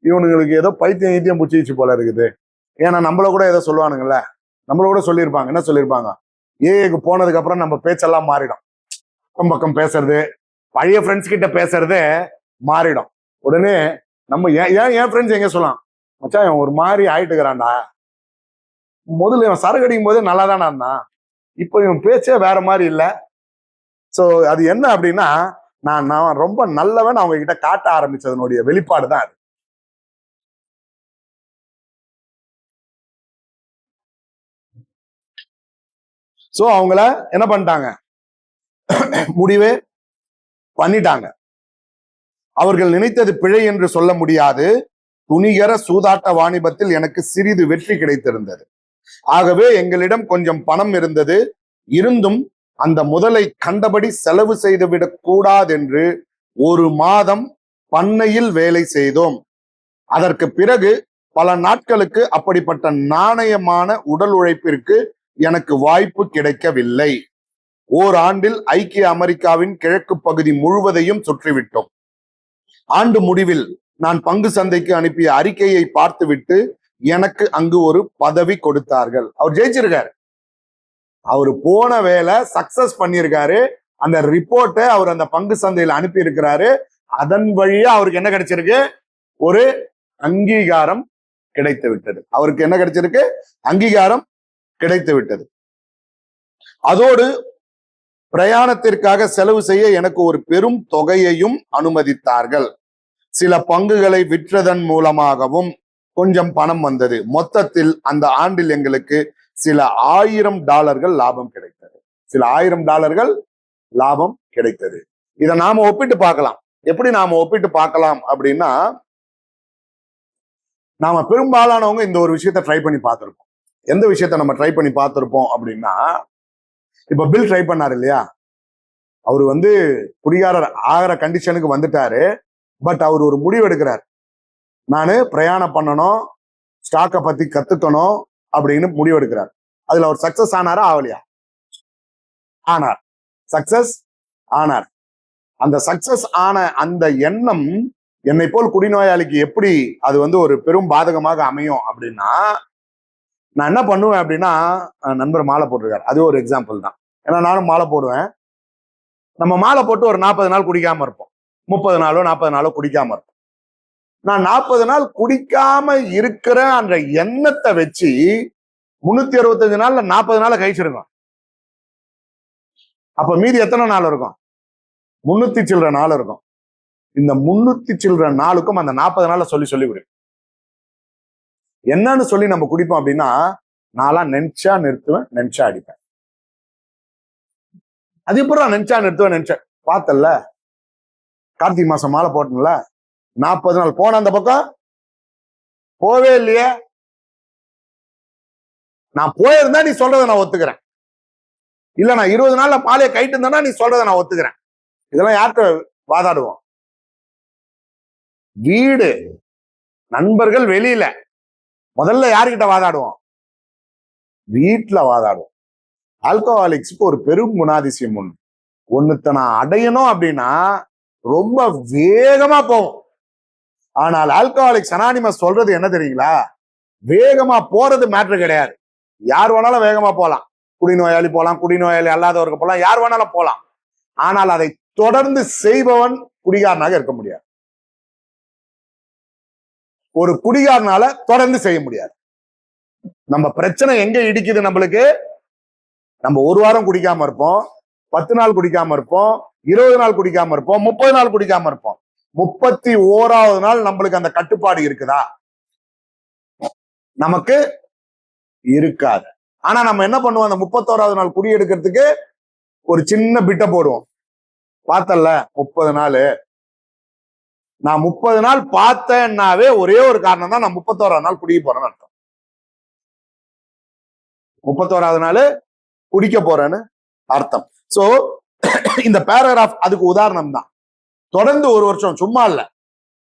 இவனுங்களுக்கு ஏதோ பைத்தியம் பிடிச்சிச்சு போல இருக்குது. ஏன்னா நம்மள கூட ஏதோ சொல்லுவானுங்கல்ல, நம்மள கூட சொல்லியிருப்பாங்க. என்ன சொல்லியிருப்பாங்க? ஏக்கு போனதுக்கு அப்புறம் நம்ம பேச்செல்லாம் மாறிடும். பக்கம் பேசுறது, பழைய ஃப்ரெண்ட்ஸ் கிட்ட பேசுறதே மாறிடும். உடனே நம்ம என் ஃப்ரெண்ட்ஸ் எங்க சொல்லலாம், மச்சான் இவன் ஒரு மாதிரி ஆயிட்டுக்கிறான்டா, முதல்ல இவன் சரக்கு அடிக்கும் போதே நல்லா தானே இருந்தான், இப்போ இவன் பேச்சே வேற மாதிரி இல்லை. ஸோ அது என்ன அப்படின்னா, நான் ரொம்ப நல்லவன் அவங்க கிட்ட காட்ட ஆரம்பிச்சதனுடைய வெளிப்பாடு தான் அது. சோ அவங்கள என்ன பண்ணிட்டாங்க, முடிவே பண்ணிட்டாங்க. அவர்கள் நினைத்தது பிழை என்று சொல்ல முடியாது. துணிகர சூதாட்ட வாணிபத்தில் எனக்கு சிறிது வெற்றி கிடைத்திருந்தது. ஆகவே எங்களிடம் கொஞ்சம் பணம் இருந்தது. இருந்தும் அந்த முதலை கண்டபடி செலவு செய்துவிடக் கூடாதென்று 1 மாதம் பண்ணையில் வேலை செய்தோம். அதற்கு பிறகு பல நாட்களுக்கு அப்படிப்பட்ட நாணயமான உடல் உழைப்பிற்கு எனக்கு வாய்ப்பு கிடைக்கவில்லை. ஓராண்டில் ஐக்கிய அமெரிக்காவின் கிழக்கு பகுதி முழுவதையும் சுற்றிவிட்டோம். ஆண்டு முடிவில் நான் பங்கு சந்தைக்கு அனுப்பிய அறிக்கையை பார்த்துவிட்டு எனக்கு அங்கு ஒரு பதவி கொடுத்தார்கள். அவர் ஜெயிச்சிருக்காரு. அவரு போன வேலை சக்சஸ் பண்ணியிருக்காரு. அந்த ரிப்போர்ட்டை அவர் அந்த பங்கு சந்தையில் அனுப்பி இருக்கிறாரு. அதன் வழியா அவருக்கு என்ன கிடைச்சிருக்கு? ஒரு அங்கீகாரம் கிடைத்து விட்டது. அவருக்கு என்ன கிடைச்சிருக்கு? அங்கீகாரம் கிடைத்து விட்டது. அதோடு பிரயாணத்திற்காக செலவு செய்ய எனக்கு ஒரு பெரும் தொகையையும் அனுமதித்தார்கள். சில பங்குகளை விற்றதன் மூலமாகவும் கொஞ்சம் பணம் வந்தது. மொத்தத்தில் அந்த ஆண்டில் எங்களுக்கு சில $1000 லாபம் கிடைத்தது. சில $1000 லாபம் கிடைத்தது. இதை நாம ஒப்பிட்டு பார்க்கலாம். எப்படி நாம ஒப்பிட்டு பார்க்கலாம் அப்படின்னா, நாம பெரும்பாலானவங்க இந்த ஒரு விஷயத்த ட்ரை பண்ணி பார்த்திருப்போம். எந்த விஷயத்த நம்ம ட்ரை பண்ணி பார்த்திருப்போம் அப்படின்னா, இப்ப பில் ட்ரை பண்ணாரு இல்லையா, அவரு குடிகாரர் ஆகிற கண்டிஷனுக்கு வந்துட்டாரு. பட் அவர் ஒரு முடிவு எடுக்கிறார். நானு பிரயாணம் பண்ணணும், ஸ்டாக்கை பத்தி கத்துக்கணும் அப்படின்னு முடிவு எடுக்கிறார். அதுல அவர் சக்சஸ் ஆனாரா ஆகலையா? ஆனார். சக்சஸ் ஆனார். அந்த சக்சஸ் ஆன அந்த எண்ணம் என்னை போல் குடிநோயாளிக்கு எப்படி அது ஒரு பெரும் பாதகமாக அமையும் அப்படின்னா, நான் என்ன பண்ணுவேன் அப்படின்னா, நண்பர் மாலை போட்டிருக்காரு, அது ஒரு எக்ஸாம்பிள் தான். ஏன்னா நானும் மாலை போடுவேன். நம்ம மாலை போட்டு ஒரு 40 நாள் குடிக்காம இருப்போம். 30 நாளோ 40 நாளோ குடிக்காம இருப்போம். நான் 40 நாள் குடிக்காம இருக்கிற அந்த எண்ணத்தை வச்சு 365 நாள்ல 40 நாளை கழிச்சிருக்கோம். அப்ப மீதி எத்தனை நாள் இருக்கும்? 300 சில்லற நாள் இருக்கும். இந்த 300 சில்லற நாளுக்கும் அந்த 40 நாளை சொல்லி விடு. என்னன்னு சொல்லி நம்ம குடிப்போம் அப்படின்னா, நான்லாம் நினைச்சா நிறுத்துவேன், நினைச்சா அடிப்பேன். அது எப்பறம் நினைச்சா நிறுத்துவேன், நினைச்சேன் பார்த்தல. கார்த்திகை மாசம் மாலை போட்டோம்ல, 40 நாள் போன அந்த பக்கம் போவே இல்லையே. நான் போயிருந்தா நீ சொல்றதை நான் ஒத்துக்கிறேன். இல்ல நான் 20 நாள்ல மாலையை கைட்டு இருந்தேன்னா நீ சொல்றதை நான் ஒத்துக்கிறேன். இதெல்லாம் யார்கிட்ட வாதாடுவோம்? வீடு, நண்பர்கள் வெளியில. முதல்ல யாருக்கிட்ட வாதாடுவோம்? வீட்டுல வாதாடுவோம். ஆல்கஹாலிக்ஸ்க்கு ஒரு பெரும் குணாதிசயம் உண்டு. ஒண்ணுத்த நான் அடையணும் அப்படின்னா ரொம்ப வேகமா போகும். ஆனால் ஆல்கஹாலிக்ஸ் அனானிமஸ் சொல்றது என்ன தெரியுங்களா? வேகமா போறது மேட்ரு கிடையாது. யார் வேணாலும் வேகமா போலாம். குடிநோயாளி போலாம், குடிநோயாளி அல்லாதவருக்கு போலாம், யார் வேணாலும் போலாம். ஆனால் அதை தொடர்ந்து செய்பவன் குடிகாரனாக இருக்க முடியாது. ஒரு குடிகாரனால தொடர்ந்து செய்ய முடியாது. நம்ம பிரச்சனை எங்க இடிக்குது நம்மளுக்கு? நம்ம 1 வாரம் குடிக்காம இருப்போம், 10 நாள் குடிக்காம இருப்போம், 20 நாள் குடிக்காம இருப்போம், 30 நாள் குடிக்காம இருப்போம். 31வது நாள் நம்மளுக்கு அந்த கட்டுப்பாடு இருக்குதா? நமக்கு இருக்காது. ஆனா நம்ம என்ன பண்ணுவோம்? அந்த 31வது நாள் குடி எடுக்கிறதுக்கு ஒரு சின்ன பிட்ட போடுவோம். பார்த்தல 30 நாள், நான் 30 நாள் பார்த்தேன்னாவே ஒரே ஒரு காரணம் தான், நான் 31வது நாள் குடிக்க போறேன்னு அர்த்தம். 31வது நாள் குடிக்க போறேன்னு அர்த்தம். சோ இந்த பேராகிராஃப் அதுக்கு உதாரணம் தான். தொடர்ந்து 1 வருஷம் சும்மா இல்ல,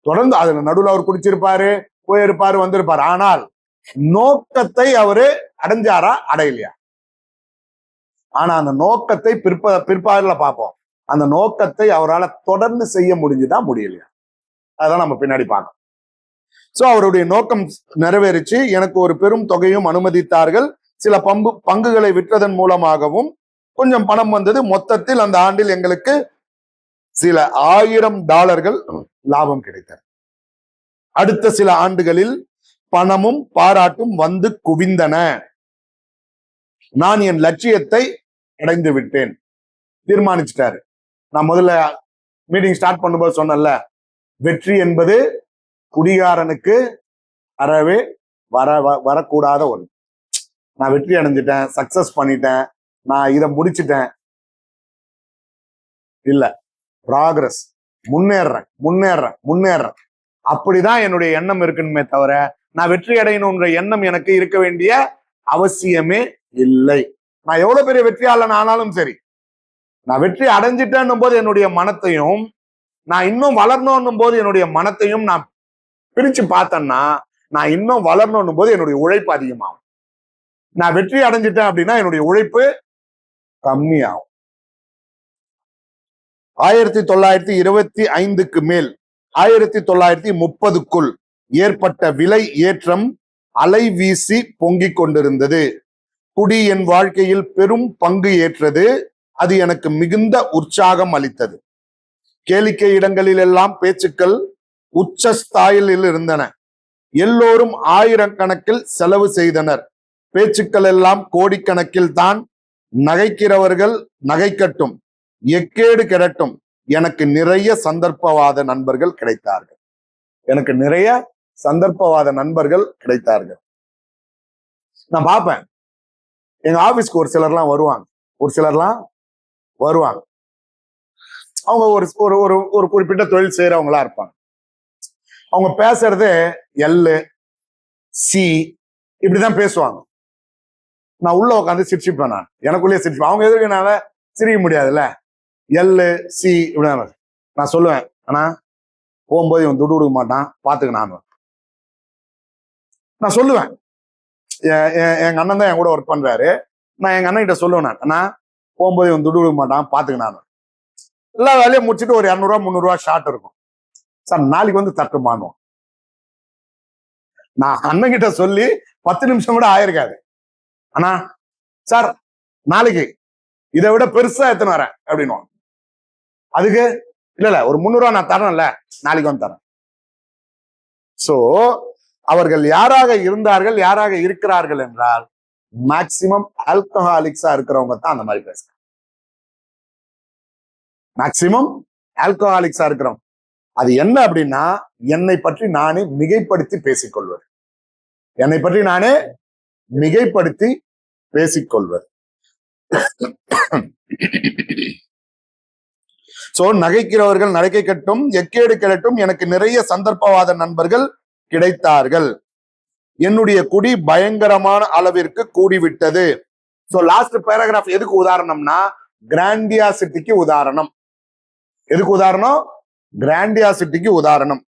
தொடர்ந்து அதுல நடுவில் அவர் குடிச்சிருப்பாரு, போயிருப்பாரு, வந்திருப்பாரு. ஆனால் நோக்கத்தை அவரு அடைஞ்சாரா, அடையலையா? ஆனா அந்த நோக்கத்தை பிற்பாடுல பார்ப்போம். அந்த நோக்கத்தை அவரால் தொடர்ந்து செய்ய முடிஞ்சுதான், முடியலையா? அதான் நம்ம பின்னாடி பார்க்கணும். சோ அவருடைய நோக்கம் நிறைவேறிச்சு. எனக்கு ஒரு பெரும் தொகையும் அனுமதித்தார்கள். சில பங்குகளை விற்றதன் மூலமாகவும் கொஞ்சம் பணம் வந்தது. மொத்தத்தில் அந்த ஆண்டில் எங்களுக்கு சில $1000 லாபம் கிடைத்தது. அடுத்த சில ஆண்டுகளில் பணமும் பாராட்டும் வந்து குவிந்தன. நான் என் லட்சியத்தை அடைந்து விட்டேன். தீர்மானிச்சிட்டாரு. நான் முதல்ல மீட்டிங் ஸ்டார்ட் பண்ணும்போது சொன்னேன்ல, வெற்றி என்பது குடிகாரனுக்கு அறவே வரக்கூடாத ஒன்று. நான் வெற்றி அடைஞ்சிட்டேன், சக்சஸ் பண்ணிட்டேன், நான் இதை முடிச்சிட்டேன், இல்ல, ப்ராக்ரஸ், முன்னேறேன். அப்படிதான் என்னுடைய எண்ணம் இருக்கணுமே தவிர நான் வெற்றி அடையணும்ன்ற எண்ணம் எனக்கு இருக்க வேண்டிய அவசியமே இல்லை. நான் எவ்வளவு பெரிய வெற்றியாளன் ஆனாலும் சரி, நான் வெற்றி அடைஞ்சிட்டேன்னும் போது என்னுடைய மனத்தையும், நான் இன்னும் வளரணும் போது என்னுடைய மனத்தையும் நான் பிரிச்சு பார்த்தேன்னா, நான் இன்னும் வளரணும் போது என்னுடைய உழைப்பு அதிகமாகும். நான் வெற்றி அடைஞ்சிட்டேன் அப்படின்னா என்னுடைய உழைப்பு கம்மியாகும். 1925க்கு மேல் 1930க்குள் ஏற்பட்ட விலை ஏற்றம் அலை வீசி பொங்கிக் கொண்டிருந்தது. குடி என் வாழ்க்கையில் பெரும் பங்கு ஏற்றது. அது எனக்கு மிகுந்த உற்சாகம் அளித்தது. கேளிக்கை இடங்களில் எல்லாம் பேச்சுக்கள் உச்சஸ்தாயில் இருந்தன. எல்லோரும் ஆயிரக்கணக்கில் செலவு செய்தனர். பேச்சுக்கள் எல்லாம் கோடிக்கணக்கில் தான். நகைக்கிறவர்கள் நகைக்கட்டும், எக்கேடு கிடட்டும். எனக்கு நிறைய சந்தர்ப்பவாத நண்பர்கள் கிடைத்தார்கள். நான் பார்ப்பேன், எங்க ஆபீஸ்க்கு ஒரு சிலர்லாம் வருவாங்க. அவங்க ஒரு குறிப்பிட்ட தொழில் செய்யறவங்களா இருப்பாங்க. அவங்க பேசுறது LC இப்படிதான் பேசுவாங்க. நான் உள்ள உட்காந்து சிரிச்சுப்பேன். நான் எனக்குள்ளேயே சிரிச்சுப்பேன். அவங்க எதிர்க்கனால சிரிக்க முடியாதுல்ல. LC இப்படிதான் நான் சொல்லுவேன். ஆனா போகும்போது இவன் துடு கொடுக்க மாட்டான், பாத்துக்க. நான் சொல்லுவேன். எங்க அண்ணன் தான் என் கூட ஒர்க் பண்றாரு. நான் எங்க அண்ணன் கிட்ட சொல்லுவேன், அண்ணா போகும்போது இவன் துடு கொடுக்க மாட்டான், பாத்துக்க. எல்லா வேலையும் முடிச்சுட்டு ஒரு 200 300 ஷார்ட் இருக்கும். சார் நாளைக்கு வந்து தட்டுமானோம். நான் அண்ணன் கிட்ட சொல்லி 10 நிமிஷம் கூட ஆயிருக்காது. ஆனா சார் நாளைக்கு இதை விட பெருசா எத்தனை வரேன் அப்படின்னு. அதுக்கு இல்ல ஒரு 300 நான் தரேன்ல, நாளைக்கு வந்து தரேன். சோ அவர்கள் யாராக இருந்தார்கள், யாராக இருக்கிறார்கள் என்றால் மேக்சிமம் ஆல்கஹாலிக்ஸா இருக்கிறவங்க தான் அந்த மாதிரி பேசுறாங்க. மேக்சிமம் ஆல்கஹாலிக்ஸா இருக்கிறவங்க. அது என்ன அப்படின்னா, என்னை பற்றி நானே மிகைப்படுத்தி பேசிக்கொள்வது. சோ நகைக்கிறவர்கள் நகைக்கை கட்டும், எக்கேடு கிடட்டும். எனக்கு நிறைய சந்தர்ப்பவாத நண்பர்கள் கிடைத்தார்கள். என்னுடைய குடி பயங்கரமான அளவிற்கு கூடிவிட்டது. சோ லாஸ்ட் பேராகிராஃப் எதுக்கு உதாரணம்னா, கிராண்டியாசிட்டிக்கு உதாரணம். எதுக்கு உதாரணம்? கிராண்டியாசிட்டிக்கு உதாரணம்.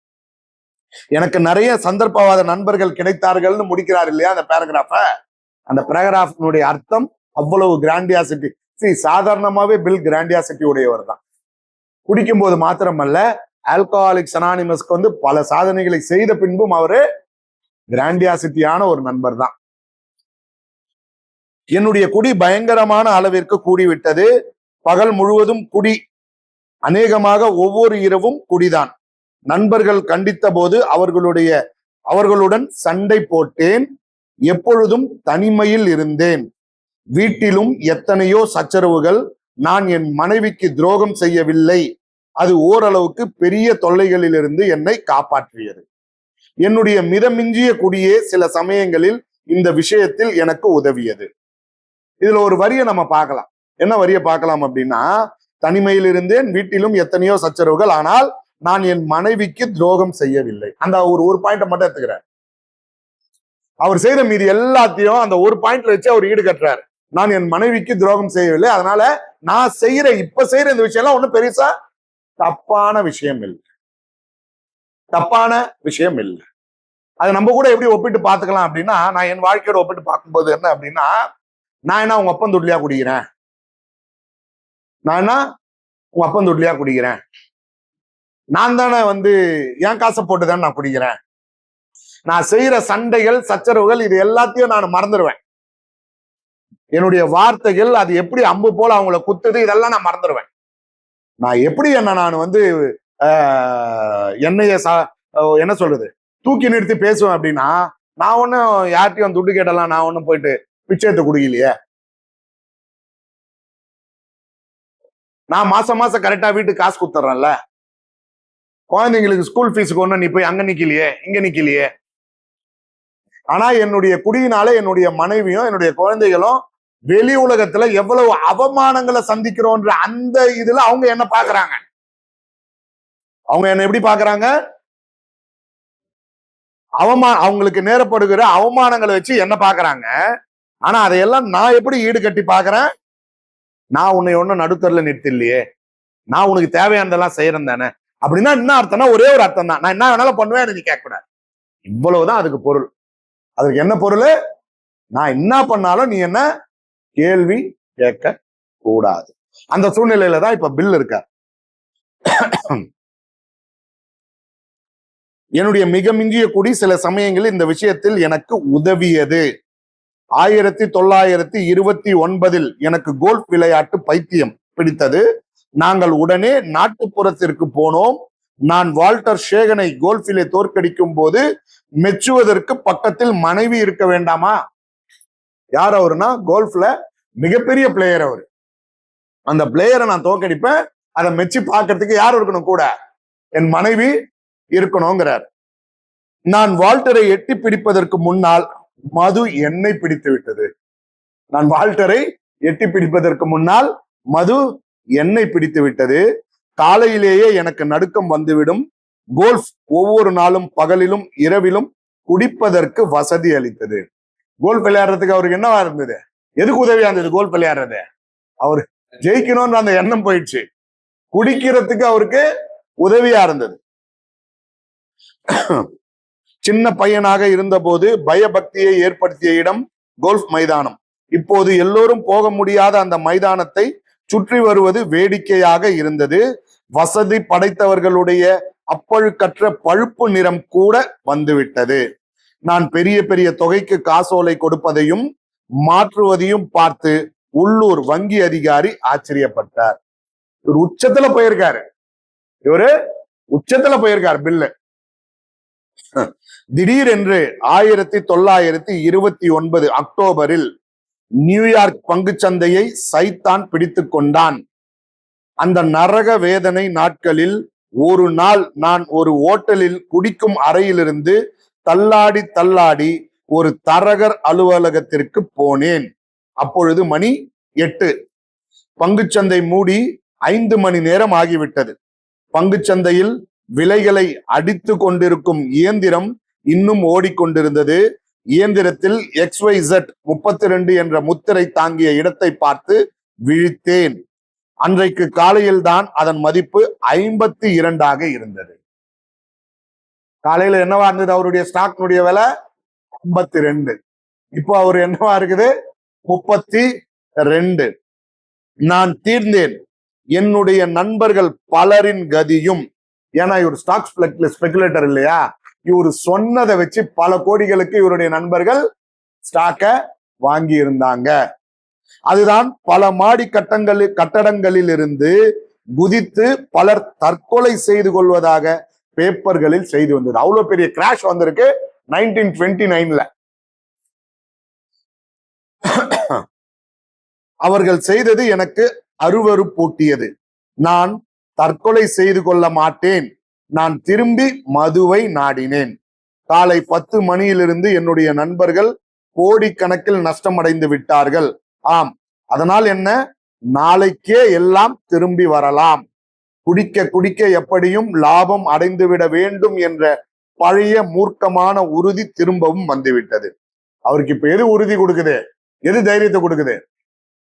எனக்கு நிறைய சந்தர்ப்பவாத நண்பர்கள் கிடைத்தார்கள்னு முடிக்கிறார் இல்லையா அந்த பேராகிராஃப. அந்த பேராகிராஃபினுடைய அர்த்தம் அவ்வளவு கிராண்டியாசிட்டி. சாதாரணமாவே பில் கிராண்டியாசிட்டி உடையவர் தான். குடிக்கும் போது மாத்திரமல்ல, ஆல்கஹாலிக்ஸ் அனானிமஸ்க்கு வந்து பல சாதனைகளை செய்த பின்பும் அவரு கிராண்டியாசிட்டியான ஒரு நண்பர் தான். என்னுடைய குடி பயங்கரமான அளவிற்கு கூடிவிட்டது. பகல் முழுவதும் குடி, அநேகமாக ஒவ்வொரு இரவும் குடிதான். நண்பர்கள் கண்டித்த போது அவர்களுடன் சண்டை போட்டேன். எப்பொழுதும் தனிமையில் இருந்தேன். வீட்டிலும் எத்தனையோ சச்சரவுகள். நான் என் மனைவிக்கு துரோகம் செய்யவில்லை. அது ஓரளவுக்கு பெரிய தொல்லைகளிலிருந்து என்னை காப்பாற்றியது. என்னுடைய மிதமிஞ்சிய குடியே சில சமயங்களில் இந்த விஷயத்தில் எனக்கு உதவியது. இதுல ஒரு வரியை நம்ம பார்க்கலாம். என்ன வரியை பார்க்கலாம் அப்படின்னா, தனிமையில் இருந்தேன், வீட்டிலும் எத்தனையோ சச்சரவுகள், ஆனால் நான் என் மனைவிக்கு துரோகம் செய்யவில்லை. அந்த ஒரு பாயிண்ட மட்டும் எடுத்துக்கிறார். அவர் செய்த மீதி எல்லாத்தையும் அந்த ஒரு பாயிண்ட்ல வச்சு அவர் ஈடு கட்டுறாரு. நான் என் மனைவிக்கு துரோகம் செய்யவில்லை, அதனால நான் இப்ப செய்யற இந்த விஷயம் எல்லாம் ஒன்றும் பெருசா தப்பான விஷயம் இல்லை. அதை நம்ம கூட எப்படி ஒப்பிட்டு பார்த்துக்கலாம் அப்படின்னா, நான் என் வாழ்க்கையோட ஒப்பிட்டு பார்க்கும்போது என்ன அப்படின்னா, நான் என்ன உங்க அப்பன் துட்லியா குடிக்கிறேன்? நான் என்ன உங்க அப்பன் துட்லியா குடிக்கிறேன்? நான் தானே என் காசை போட்டுதானே நான் குடிக்கிறேன். நான் செய்யற சண்டைகள், சச்சரவுகள் இது எல்லாத்தையும் நான் மறந்துடுவேன். என்னுடைய வார்த்தைகள் அது எப்படி அம்பு போல அவங்கள குத்துது, இதெல்லாம் நான் மறந்துடுவேன். நான் எப்படி நான் என்னைய என்ன சொல்றது தூக்கி நிறுத்தி பேசுவேன் அப்படின்னா, நான் ஒன்னும் யார்கிட்டயும் துட்டு கேட்டலாம் நான் ஒன்னும் போயிட்டு பிச்சைத்து குடிக்கலையே. நான் மாசம் கரெக்டா வீட்டுக்கு காசு கொடுத்துறேன்ல. குழந்தைங்களுக்கு ஸ்கூல் ஃபீஸுக்கு ஒன்னும் நீ போய் அங்க நிக்கலையே, இங்க நிக்கலையே. ஆனா என்னுடைய குடியினால என்னுடைய மனைவியும் என்னுடைய குழந்தைகளும் வெளி உலகத்துல எவ்வளவு அவமானங்களை சந்திக்கிறோன்ற அந்த இதுல அவங்க என்ன பாக்குறாங்க. அவங்க என்ன எப்படி பாக்குறாங்க? அவங்களுக்கு நேரப்படுகிற அவமானங்களை வச்சு என்ன பாக்குறாங்க. ஆனா அதையெல்லாம் நான் எப்படி ஈடு கட்டி பாக்குறேன்? நான் உன்னை ஒன்னும் நடுத்தரில் நிறுத்தில்லையே, நான் உனக்கு தேவையானதெல்லாம் செய்யறேன் தானே. அப்படின்னா என்ன அர்த்தம்னா, ஒரே ஒரு அர்த்தம் தான், நான் என்ன வேணாலும் பண்ணுவேன் நீ கேட்கக்கூடாது. இவ்வளவுதான் அதுக்கு பொருள். அதுக்கு என்ன பொருள்? நான் என்ன பண்ணாலும் நீ என்ன கேள்வி கேட்க கூடாது. அந்த சூழ்நிலையில தான் இப்ப பில் இருக்க. என்னுடைய மிக மிஞ்சிய குடி சில சமயங்களில் இந்த விஷயத்தில் எனக்கு உதவியது. 1929 எனக்கு கோல்ஃப் விளையாட்டு பைத்தியம் பிடித்தது. நாங்கள் உடனே நாட்டுப்புறத்திற்கு போனோம். நான் வால்டர் ஷேகனை கோல்ஃபிலே தோற்கடிக்கும் போது மெச்சுவதற்கு பக்கத்தில் மனைவி இருக்க வேண்டாமா? யார் அவருன்னா, கோல்ஃப்ல மிகப்பெரிய பிளேயர் அவரு. அந்த பிளேயரை நான் தோற்கடிப்பேன், அதை மெச்சு பார்க்கறதுக்கு யார் இருக்கணும் கூட? என் மனைவி இருக்கணுங்கிறார். நான் வால்டரை எட்டி பிடிப்பதற்கு முன்னால் மது என்னை பிடித்து விட்டது. நான் வால்டரை எட்டி பிடிப்பதற்கு முன்னால் மது என்னை பிடித்து விட்டது. காலையிலேயே எனக்கு நடுக்கம் வந்துவிடும். கோல்ஃப் ஒவ்வொரு நாளும் பகலிலும் இரவிலும் குடிப்பதற்கு வசதி அளித்தது. கோல்ஃப் விளையாடுறதுக்கு அவருக்கு என்னவா இருந்தது? எதுக்கு உதவியா இருந்தது கோல்ஃப் விளையாடுறது? அவரு ஜெயிக்கணும்ன்ற அந்த எண்ணம் போயிடுச்சு. குடிக்கிறதுக்கு அவருக்கு உதவியா இருந்தது. சின்ன பையனாக இருந்தபோது பயபக்தியை ஏற்படுத்திய இடம் கோல்ஃப் மைதானம். இப்போது எல்லோரும் போக முடியாத அந்த மைதானத்தை சுற்றி வருவது வேடிக்கையாக இருந்தது. வசதி படைத்தவர்களுடைய அப்பழுக்கற்ற பழுப்பு நிறம் கூட வந்துவிட்டது. நான் பெரிய பெரிய தொகைக்கு காசோலை கொடுப்பதையும் மாற்றுவதையும் பார்த்து உள்ளூர் வங்கி அதிகாரி ஆச்சரியப்பட்டார். இவர் உச்சத்துல போயிருக்காரு. பில்லு. திடீரென்று 1929 அக்டோபரில் நியூயார்க் பங்குச்சந்தையை சைத்தான் பிடித்துக் கொண்டான். அந்த நரக வேதனை நாட்களில் ஒரு நாள் நான் ஒரு ஓட்டலில் குடிக்கும் அறையிலிருந்து தள்ளாடி ஒரு தரகர் அலுவலகத்திற்கு போனேன். அப்பொழுது மணி 8. பங்குச்சந்தை மூடி 5 மணி நேரம் ஆகிவிட்டது. பங்குச்சந்தையில் விலைகளை அடித்து கொண்டிருக்கும் இயந்திரம் இன்னும் ஓடிக்கொண்டிருந்தது. இயந்திரத்தில் XYZ 32 என்ற முத்திரை தாங்கிய இடத்தை பார்த்து விழித்தேன். அன்றைக்கு காலையில் தான் அதன் மதிப்பு 52 இருந்தது. காலையில என்னவா இருந்தது? அவருடைய ஸ்டாக்னுடைய விலை 52. இப்போ அவர் என்னவா இருக்குது? 32. நான் தீர்ந்தேன். என்னுடைய நண்பர்கள் பலரின் கதியும். ஏன்னா இவர் ஸ்டாக் ஸ்பெகுலேட்டர் இல்லையா? இவர் சொன்னதை வச்சு பல கோடிகளுக்கு இவருடைய நண்பர்கள் ஸ்டாக்க வாங்கி இருந்தாங்க. அதுதான் பல மாடி கட்டடங்களில் இருந்து குதித்து பலர் தற்கொலை செய்து கொள்வதாக பேப்பர்களில் செய்து வந்தது. அவ்வளவு பெரிய கிராஷ் வந்திருக்கு 1929ல. அவர்கள் செய்தது எனக்கு அருவருப்பூட்டியது. நான் தற்கொலை செய்து கொள்ள மாட்டேன். நான் திரும்பி மதுவை நாடினேன். காலை 10 மணியிலிருந்து என்னுடைய நண்பர்கள் கோடிக்கணக்கில் நஷ்டமடைந்து விட்டார்கள். ஆம், அதனால் என்ன? நாளைக்கே எல்லாம் திரும்பி வரலாம். குடிக்க எப்படியும் லாபம் அடைந்துவிட வேண்டும் என்ற பழைய மூர்க்கமான உறுதி திரும்பவும் வந்துவிட்டது. அவருக்கு இப்ப எது உறுதி கொடுக்குது? எது தைரியத்தை கொடுக்குது?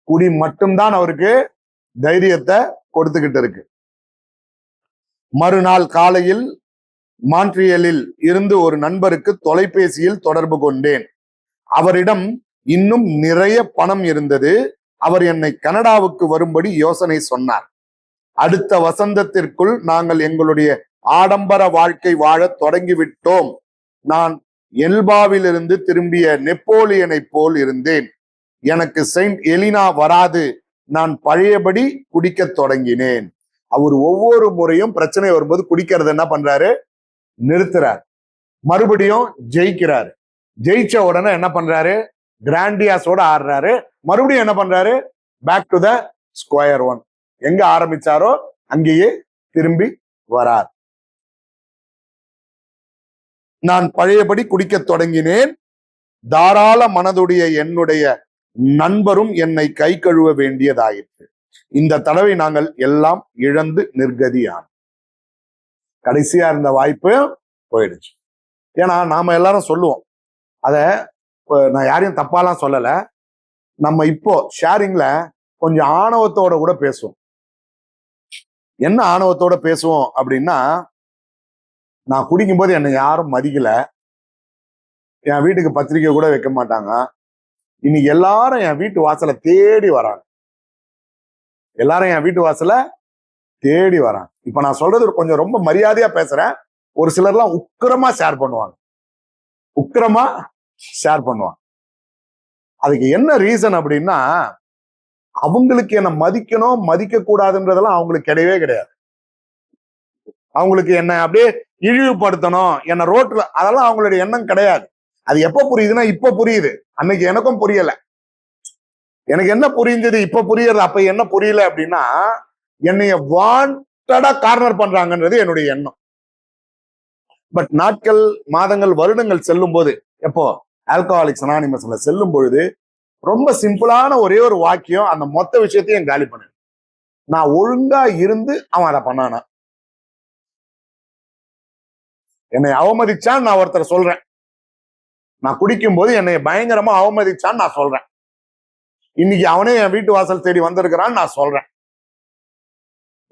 குடி மட்டும்தான் அவருக்கு தைரியத்தை கொடுத்துக்கிட்டு இருக்கு. மறுநாள் காலையில் மான்ட்ரியலில் இருந்து ஒரு நண்பருக்கு தொலைபேசியில் தொடர்பு கொண்டேன். அவரிடம் இன்னும் நிறைய பணம் இருந்தது. அவர் என்னை கனடாவுக்கு வரும்படி யோசனை சொன்னார். அடுத்த வசந்தத்திற்குள் நாங்கள் எங்களுடைய ஆடம்பர வாழ்க்கை வாழத் தொடங்கிவிட்டோம். நான் எல்பாவிலிருந்து திரும்பிய நெப்போலியனை போல் இருந்தேன். எனக்கு செயின்ட் எலினா வராது. நான் பழையபடி குடிக்க தொடங்கினேன். அவர் ஒவ்வொரு முறையும் பிரச்சனை வரும்போது குடிக்கிறது என்ன பண்றாரு? நிறுத்துறாரு. மறுபடியும் ஜெயிக்கிறாரு. ஜெயிச்ச உடனே என்ன பண்றாரு? கிராண்டியாஸோட ஆடுறாரு. மறுபடியும் என்ன பண்றாரு? Back to the square one. எங்க ஆரம்பிச்சாரோ அங்கேயே திரும்பி வரார். நான் பழையபடி குடிக்க தொடங்கினேன். தாராள மனதுடைய என்னுடைய நண்பரும் என்னை கை கழுவ வேண்டியதாயிற்று. இந்த தடவை நாங்கள் எல்லாம் இழந்து நிர்கதியானோம். கடைசியா இருந்த வாய்ப்பு போயிடுச்சு. ஏன்னா நாம எல்லாரும் சொல்லுவோம். அத நான் யாரையும் தப்பாலாம் சொல்லல. நம்ம இப்போ ஷேரிங்ல கொஞ்சம் ஆணவத்தோட கூட பேசுவோம். என்ன ஆணவத்தோட பேசுவோம் அப்படின்னா, நான் குடிக்கும்போது என்னை யாரும் மதிக்கல, என் வீட்டுக்கு பத்திரிக்கை கூட வைக்க மாட்டாங்க, இன்னைக்கு எல்லாரும் என் வீட்டு வாசலை தேடி வராங்க. எல்லாரும் என் வீட்டு வாசல தேடி வராங்க. இப்ப நான் சொல்றது கொஞ்சம் ரொம்ப மரியாதையா பேசுறேன். ஒரு சிலர்லாம் உக்கிரமா ஷேர் பண்ணுவாங்க. உக்கிரமா ஷேர் பண்ணுவாங்க. அதுக்கு என்ன ரீசன் அப்படின்னா, அவங்களுக்கு என்ன மதிக்கணும் மதிக்க கூடாதுன்றதெல்லாம் அவங்களுக்கு கிடையவே கிடையாது. அவங்களுக்கு என்ன அப்படியே இழிவுபடுத்தணும், என்ன ரோட்ல, அதெல்லாம் அவங்களுடைய எண்ணம் கிடையாது. அது எப்ப புரியுதுன்னா இப்ப புரியுது. அன்னைக்கு எனக்கும் புரியல. எனக்கு என்ன புரிஞ்சது இப்ப புரியுறது. அப்ப என்ன புரியல அப்படின்னா, என்னைய வாண்டடா கார்னர் பண்றாங்கன்றது என்னுடைய எண்ணம். பட் நாட்கள், மாதங்கள், வருடங்கள் செல்லும் போது, எப்போ ஆல்கஹாலிக்ஸ் அனானிமஸ்ல செல்லும் பொழுது ரொம்ப சிம்பிளான ஒரே ஒரு வாக்கியம் அந்த மொத்த விஷயத்தையும் காலி பண்ணு. நான் ஒழுங்கா இருந்து அவன் அதை பண்ணானா. என்னை அவமதிச்சான் நான் ஒருத்தர் சொல்றேன். நான் குடிக்கும் போது என்னை பயங்கரமா அவமதிச்சான்னு நான் சொல்றேன். இன்னைக்கு அவனே என் வீட்டு வாசல் தேடி வந்திருக்கிறான்னு நான் சொல்றேன்.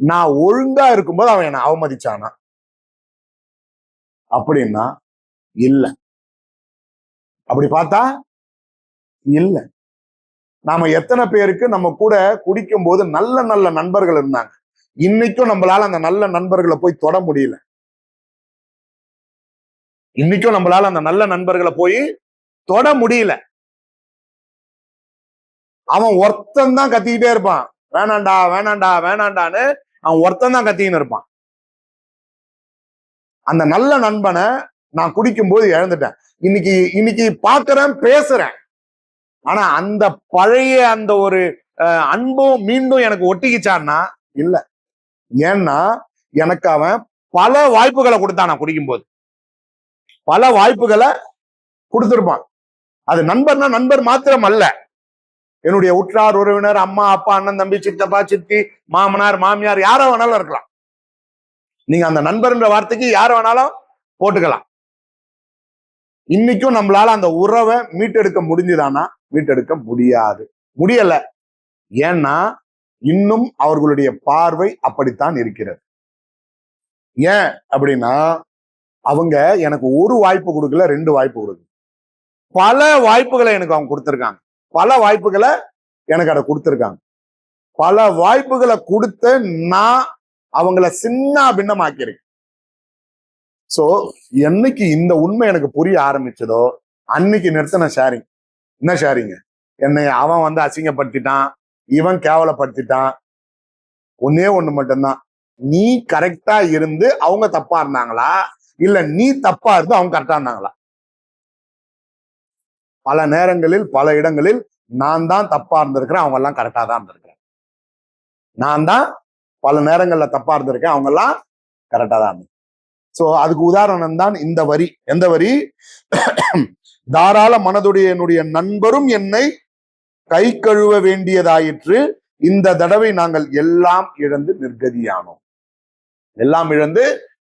நான் ஒழுங்கா இருக்கும்போது அவன் என்னை அவமதிச்சானா அப்படின்னா இல்ல. அப்படி பார்த்தா இல்ல. நாம எத்தனை பேருக்கு நம்ம கூட குடிக்கும் போது நல்ல நல்ல நண்பர்கள் இருந்தாங்க. இன்னைக்கும் நம்மளால அந்த நல்ல நண்பர்களை போய் தொட முடியல. இன்னைக்கும் நம்மளால அந்த நல்ல நண்பர்களை போய் தொட முடியல. அவன் ஒருத்தன் தான் கத்திக்கிட்டே இருப்பான், வேணாண்டா வேணாண்டா வேணாண்டான்னு அவன் ஒருத்தன் தான் கத்தின்னு இருப்பான். அந்த நல்ல நண்பனை நான் குடிக்கும் போது இழந்துட்டேன். இன்னைக்கு பாக்குறேன், பேசுறேன். ஆனா அந்த பழைய அந்த ஒரு அன்பும் மீண்டும் எனக்கு ஒட்டிக்கிச்சான்னா இல்ல. ஏன்னா எனக்கு அவன் பல வாய்ப்புகளை கொடுத்தான். நான் குடிக்கும் போது பல வாய்ப்புகளை கொடுத்திருப்பான். அது நண்பர்னா நண்பர் மாத்திரம் அல்ல, என்னுடைய உற்றார் உறவினர், அம்மா அப்பா, அண்ணன் தம்பி, சித்தப்பா சித்தி, மாமனார் மாமியார், யார வேணாலும் இருக்கலாம். நீங்க அந்த நண்பர்ன்ற வார்த்தைக்கு யார வேணாலும் போட்டுக்கலாம். இன்னைக்கும் நம்மளால அந்த உறவை மீட்டெடுக்க முடிஞ்சுதானா? மீட்டெடுக்க முடியாது, முடியல. ஏன்னா இன்னும் அவர்களுடைய பார்வை அப்படித்தான் இருக்கிறது. ஏன் அப்படின்னா, அவங்க எனக்கு ஒரு வாய்ப்பு கொடுக்கல, 2 வாய்ப்பு கொடுக்கல, பல வாய்ப்புகளை எனக்கு அவங்க கொடுத்திருக்காங்க. பல வாய்ப்புகளை எனக்கு அதை கொடுத்திருக்காங்க. பல வாய்ப்புகளை கொடுத்து நான் அவங்கள சின்ன பின்னமாக்கிறேன். சோ என்னைக்கு இந்த உண்மை எனக்கு புரிய ஆரம்பிச்சதோ அன்னைக்கு நிறுத்தின ஷேரிங். என்ன ஷேரிங்? என்னை அவன் வந்து அசிங்கப்படுத்திட்டான், இவன் கேவலப்படுத்திட்டான். ஒன்னே ஒண்ணு மட்டும்தான், நீ கரெக்டா இருந்து அவங்க தப்பா இருந்தாங்களா, இல்ல நீ தப்பா இருந்து அவங்க கரெக்டா இருந்தாங்களா? பல நேரங்களில் பல இடங்களில் நான் தான் தப்பா இருந்திருக்கிறேன், அவங்க எல்லாம் கரெக்டா தான் இருந்திருக்கிறேன். நான் தான் பல நேரங்கள்ல தப்பா இருந்திருக்கேன், அவங்க எல்லாம் கரெக்டா தான் இருந்திருக்கேன். சோ அதுக்கு உதாரணம் தான் இந்த வரி. எந்த வரி? தாராள மனதுடைய என்னுடைய நண்பரும் என்னை கை கழுவ வேண்டியதாயிற்று. இந்த தடவை நாங்கள் எல்லாம் இழந்து நிர்கதியானோம். எல்லாம் இழந்து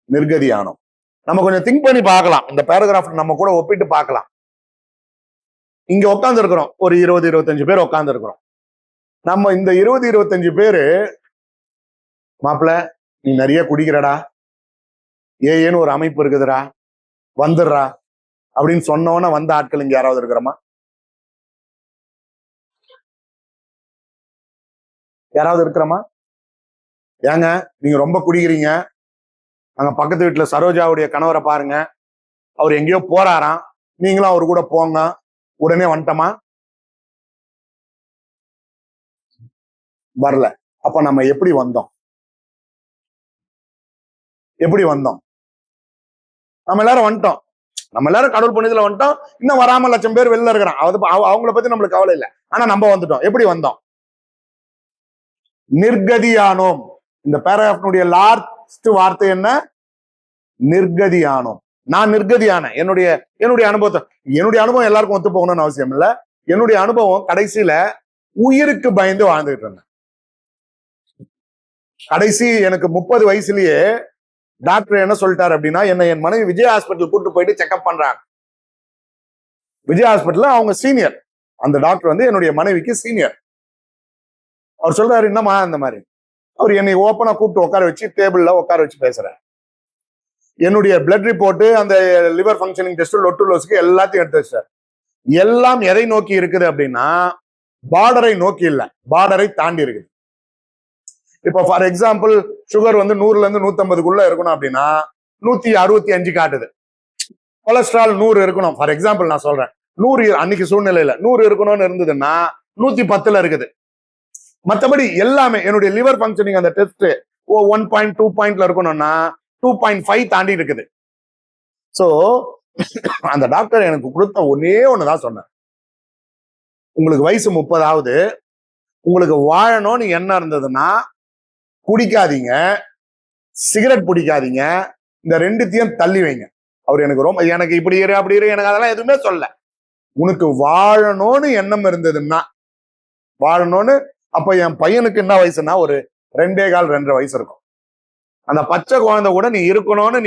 நிர்கதியானோம். நம்ம கொஞ்சம் திங்க் பண்ணி பார்க்கலாம். இந்த பேராகிராஃப் நம்ம கூட ஒப்பிட்டு பார்க்கலாம். இங்க உட்கார்ந்து இருக்கிறோம், ஒரு 20-25 பேர் உட்கார்ந்து இருக்கிறோம். நம்ம இந்த 20-25 பேரு, மாப்பிள்ள நீ நிறைய குடிக்கிறடா, ஏன்னு ஒரு அமைப்பு இருக்குதுடா, வந்துடுறா அப்படின்னு சொன்னோன்னா வந்த ஆட்கள் இங்க யாராவது இருக்கிறோமா? யாராவது இருக்கிறோமா? ஏங்க நீங்க ரொம்ப குடிக்கிறீங்க, அங்க பக்கத்து வீட்டுல சரோஜாவுடைய கணவரை பாருங்க, அவர் எங்கேயோ போறாராம், நீங்களும் அவரு கூட போங்க, உடனே வந்துட்டோமா? வரல. அப்ப நம்ம எப்படி வந்தோம்? எப்படி வந்தோம்? நம்ம எல்லாரும் வந்துட்டோம். நம்ம எல்லாரும் கடவுள் புண்ணியத்துல வந்துட்டோம். இன்னும் வராம லட்சம் பேர் வெளில இருக்கிறான். அவங்கள பத்தி நம்மளுக்கு கவலை இல்லை. ஆனா நம்ம வந்துட்டோம். எப்படி வந்தோம்? நிர்கதியானோம். இந்த பேராகிராஃபினுடைய லாஸ்ட் வார்த்தை என்ன? நிர்கதியானோம். நான் நிர்கதியான என்னுடைய அனுபவத்தை, என்னுடைய அனுபவம் எல்லாருக்கும் ஒத்து போகணும்னு அவசியம் இல்லை. என்னுடைய அனுபவம் கடைசியில உயிருக்கு பயந்து வாழ்ந்துகிட்டு இருந்தேன். கடைசி எனக்கு 30 வயசுலயே டாக்டர் என்ன சொல்லிட்டாரு அப்படின்னா, என்ன என் மனைவி விஜய் ஹாஸ்பிட்டல் கூட்டு போயிட்டு செக்அப் பண்றாங்க. விஜய் ஹாஸ்பிட்டல் அவங்க சீனியர், அந்த டாக்டர் வந்து என்னுடைய மனைவிக்கு சீனியர். அவர் சொல்றாரு, என்னமா அந்த மாதிரி. அவர் என்னை ஓப்பனா கூப்பிட்டு உட்கார வச்சு டேபிள்ல உட்கார வச்சு பேசுறாரு. என்னுடைய பிளட் ரிப்போர்ட், அந்த லிவர் ஃபங்க்ஷனிங் டெஸ்ட், லொட்டுலோஸ்க்கு எல்லாத்தையும் எடுத்து வச்சார். எல்லாம் எதை நோக்கி இருக்குது அப்படின்னா, பார்டரை நோக்கி இல்ல, பார்டரை தாண்டி இருக்குது. இப்போ ஃபார் எக்ஸாம்பிள் சுகர் வந்து 100ல இருந்து 150க்குள்ள இருக்கணும் அப்படின்னா 165 காட்டுது. கொலஸ்ட்ரால் 100 இருக்கணும், ஃபார் எக்ஸாம்பிள் நான் சொல்றேன். 100 அன்னைக்கு சூழ்நிலையில 100 இருக்கணும்னு இருந்ததுன்னா 110ல இருக்குது. மற்றபடி எல்லாமே என்னுடைய லிவர் ஃபங்க்ஷனிங் அந்த டெஸ்ட் 1.2 பாயிண்ட்ல இருக்கணும்னா 2.5 தாண்டி இருக்குது. சோ அந்த டாக்டர் எனக்கு கொடுத்த ஒன்னே ஒண்ணுதான் சொன்னேன், உங்களுக்கு வயசு 30ஆவது, உங்களுக்கு வாழணும்னு என்ன இருந்ததுன்னா குடிக்காதீங்க, சிகரெட் பிடிக்காதீங்க, இந்த ரெண்டுத்தையும் தள்ளி வைங்க. அவர் எனக்கு இப்படி இரு அப்படி இரு எனக்கு அதெல்லாம் எதுவுமே சொல்ல. உனக்கு வாழணும்னு எண்ணம் இருந்ததுன்னா வாழணும்னு. அப்ப என் பையனுக்கு என்ன வயசுன்னா ஒரு 2.25 வயசு இருக்கும். அந்த பச்சை குழந்தை கூட நீ இருக்கணும்னு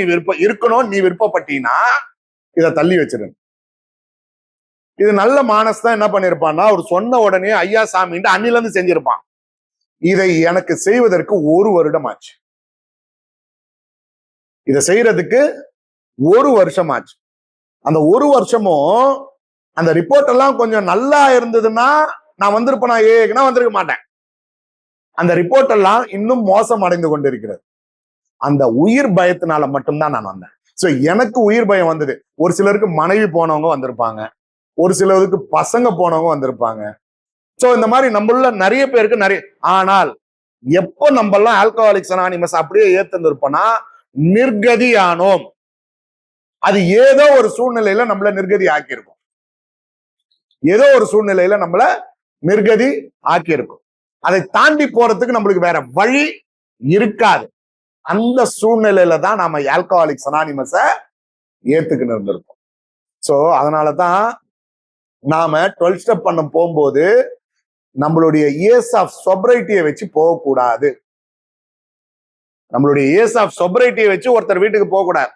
நீ விருப்பப்பட்டீங்கன்னா இதை தள்ளி வச்சிரு. இது நல்ல மானஸ் தான் என்ன பண்ணிருப்பான்னா, அவர் சொன்ன உடனே ஐயா சாமின்ட்டு அன்னில இருந்து செஞ்சிருப்பான். இதை எனக்கு செய்வதற்கு 1 வருடம் ஆச்சு. இதை செய்யறதுக்கு 1 வருஷம் ஆச்சு. அந்த 1 வருஷமும் அந்த ரிப்போர்ட் எல்லாம் கொஞ்சம் நல்லா இருந்ததுன்னா நான் வந்திருப்பேனா? ஏன்னா வந்திருக்க மாட்டேன். அந்த ரிப்போர்ட் எல்லாம் இன்னும் மோசம் அடைந்து கொண்டிருக்கிறது. அந்த உயிர் பயத்தினால மட்டும்தான் நான் வந்தேன். சோ எனக்கு உயிர் பயம் வந்தது. ஒரு சிலருக்கு மனைவி போனவங்க வந்திருப்பாங்க, ஒரு சிலருக்கு பசங்க போனவங்க வந்திருப்பாங்க. சோ இந்த மாதிரி நம்மள நிறைய பேருக்கு நிறைய. ஆனால் எப்போ நம்ம எல்லாம் ஆல்கஹாலிக்ஸ் அனானிமஸ் அப்படியே ஏத்திருப்போம்னா நிர்கதியானோம். அது ஏதோ ஒரு சூழ்நிலையில நம்மள நிர்கதி ஆக்கியிருக்கும். ஏதோ ஒரு சூழ்நிலையில நம்மள நிர்கதி ஆக்கியிருக்கும். அதை தாண்டி போறதுக்கு நம்மளுக்கு வேற வழி இருக்காது. அந்த சூழ்நிலையில தான் நாம ஆல்கஹாலிக்ஸ் அனானிமஸ ஏத்துக்கிட்டு இருந்திருப்போம். சோ அதனாலதான் நாம 12 ஸ்டெப் பண்ண போகும்போது நம்மளுடைய இயர்ஸ் ஆஃப் சொப்ரைட்டியை வச்சு போகக்கூடாது. நம்மளுடைய இயர்ஸ் ஆஃப் சொப்ரைட்டியை வச்சு ஒருத்தர் வீட்டுக்கு போகக்கூடாது.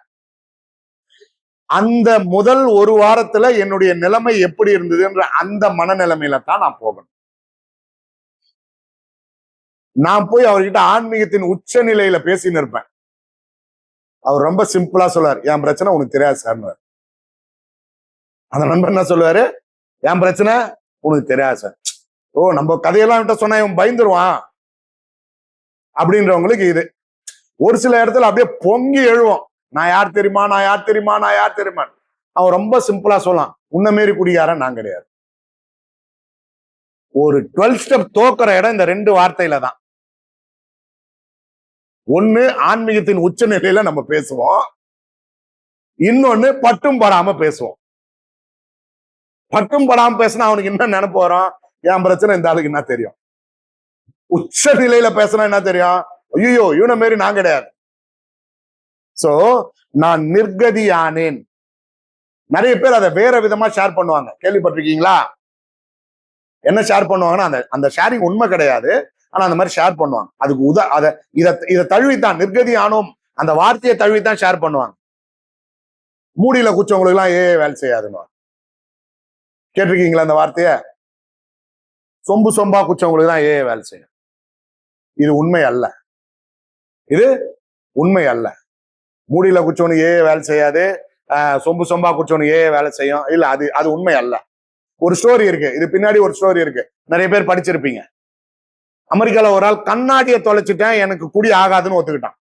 அந்த முதல் 1 வாரத்துல என்னுடைய நிலைமை எப்படி இருந்ததுன்ற அந்த மனநிலைமையில தான் நான் போகணும். நான் போய் அவர்கிட்ட ஆன்மீகத்தின் உச்ச நிலையில பேசின்னு இருப்பேன். அவர் ரொம்ப சிம்பிளா சொல்லுவார், என் பிரச்சனை உனக்கு தெரியாது சார். அந்த நண்பர் என்ன சொல்லுவாரு, என் பிரச்சனை உனக்கு தெரியாது சார். ஓ, நம்ம கதையெல்லாம் விட்ட சொன்னா இவன் பயந்துருவான் அப்படின்றவங்களுக்கு இது. ஒரு சில இடத்துல அப்படியே பொங்கி எழுவோம், நான் யார் தெரியுமா, நான் யார் தெரியுமா, நான் யார் தெரியுமா. அவன் ரொம்ப சிம்பிளா சொல்லலாம், உன்ன மாரி குடிகாரன் நான் கிடையாது. ஒரு 12 ஸ்டெப் தோக்குற இடம் இந்த 2 வார்த்தையில தான். ஒண்ணு ஆன்மீகத்தின் உச்ச நிலையில நம்ம பேசுவோம், இன்னொன்னு பட்டும் படாம பேசுவோம். பட்டும் படாம பேசினா அவனுக்கு என்ன நினைப்பு வரும், என் பிரச்சனை இந்த ஆளுக்கு என்ன தெரியும். உச்ச நிலையில பேசினா என்ன தெரியும், ஐயோ இவனை மாரி நான் கிடையாது. சோ நான் நிர்கதியானேன். நிறைய பேர் அதை வேற விதமா ஷேர் பண்ணுவாங்க, கேள்விப்பட்டிருக்கீங்களா? என்ன ஷேர் பண்ணுவாங்கன்னா, அந்த ஷேரிங் உண்மை கிடையாது, ஆனா அந்த மாதிரி ஷேர் பண்ணுவாங்க. அதுக்கு இதை தழுவித்தான் நிர்கதியானோம் அந்த வார்த்தையை தழுவித்தான் ஷேர் பண்ணுவாங்க. மூடியில குச்சவங்களுக்கு எல்லாம் வேலை செய்யாதுன்னு கேட்டிருக்கீங்களா அந்த வார்த்தைய? சொம்பு சொம்பா குச்சவங்களுக்கு தான் வேலை செய்யும். இது உண்மை அல்ல, இது உண்மை அல்ல. மூடியில குச்சவனுக்கு வேலை செய்யாது, சொம்பு சொம்பா குச்சவனுக்கு வேலை செய்யும். இல்ல, அது அது உண்மை அல்ல. ஒரு ஸ்டோரி இருக்கு, இது பின்னாடி ஒரு ஸ்டோரி இருக்கு, நிறைய பேர் படிச்சிருப்பீங்க. அமெரிக்கால ஒரு ஆள் கண்ணாடியை தொலைச்சிட்டேன், எனக்கு குடி ஆகாதுன்னு ஒத்துக்கிட்டான்.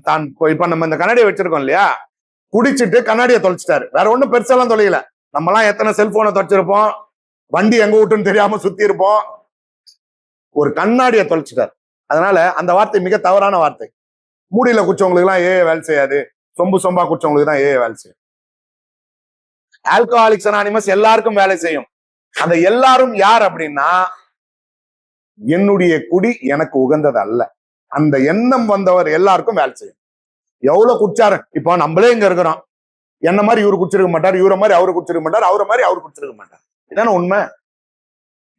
தான் இப்ப நம்ம இந்த கண்ணாடியை வச்சிருக்கோம் இல்லையா, குடிச்சிட்டு கண்ணாடியை தொலைச்சிட்டாரு. வேற ஒண்ணும் பெருசாலாம் தொலைல. நம்மலாம் எத்தனை செல்போனை தொலைச்சிருப்போம், வண்டி எங்க விட்டுன்னு தெரியாம சுத்தி இருப்போம். ஒரு கண்ணாடியை தொலைச்சிட்டாரு. அதனால அந்த வார்த்தை மிக தவறான வார்த்தை. மூடியில குச்சவங்களுக்கு எல்லாம் வேலை செய்யாது, சொம்பு சொம்பா குச்சவங்களுக்கு தான் வேலை செய்யும். ஆல்கஹாலிக்ஸ் அனானிமஸ் எல்லாருக்கும் வேலை செய்யும். அந்த எல்லாரும் யார் அப்படின்னா, என்னுடைய குடி எனக்கு உகந்தது அல்ல, அந்த எண்ணம் வந்தவர் எல்லாருக்கும் வேலை செய்யும். எவ்வளவு குடிச்சாரு, இப்போ நம்மளே இங்க இருக்கிறோம், என்ன மாதிரி இவரு குடிச்சிருக்க மாட்டார், இவரை மாதிரி அவரு குடிச்சிருக்க மாட்டார், அவரை மாதிரி அவரு குடிச்சிருக்க மாட்டார். இதான உண்மை,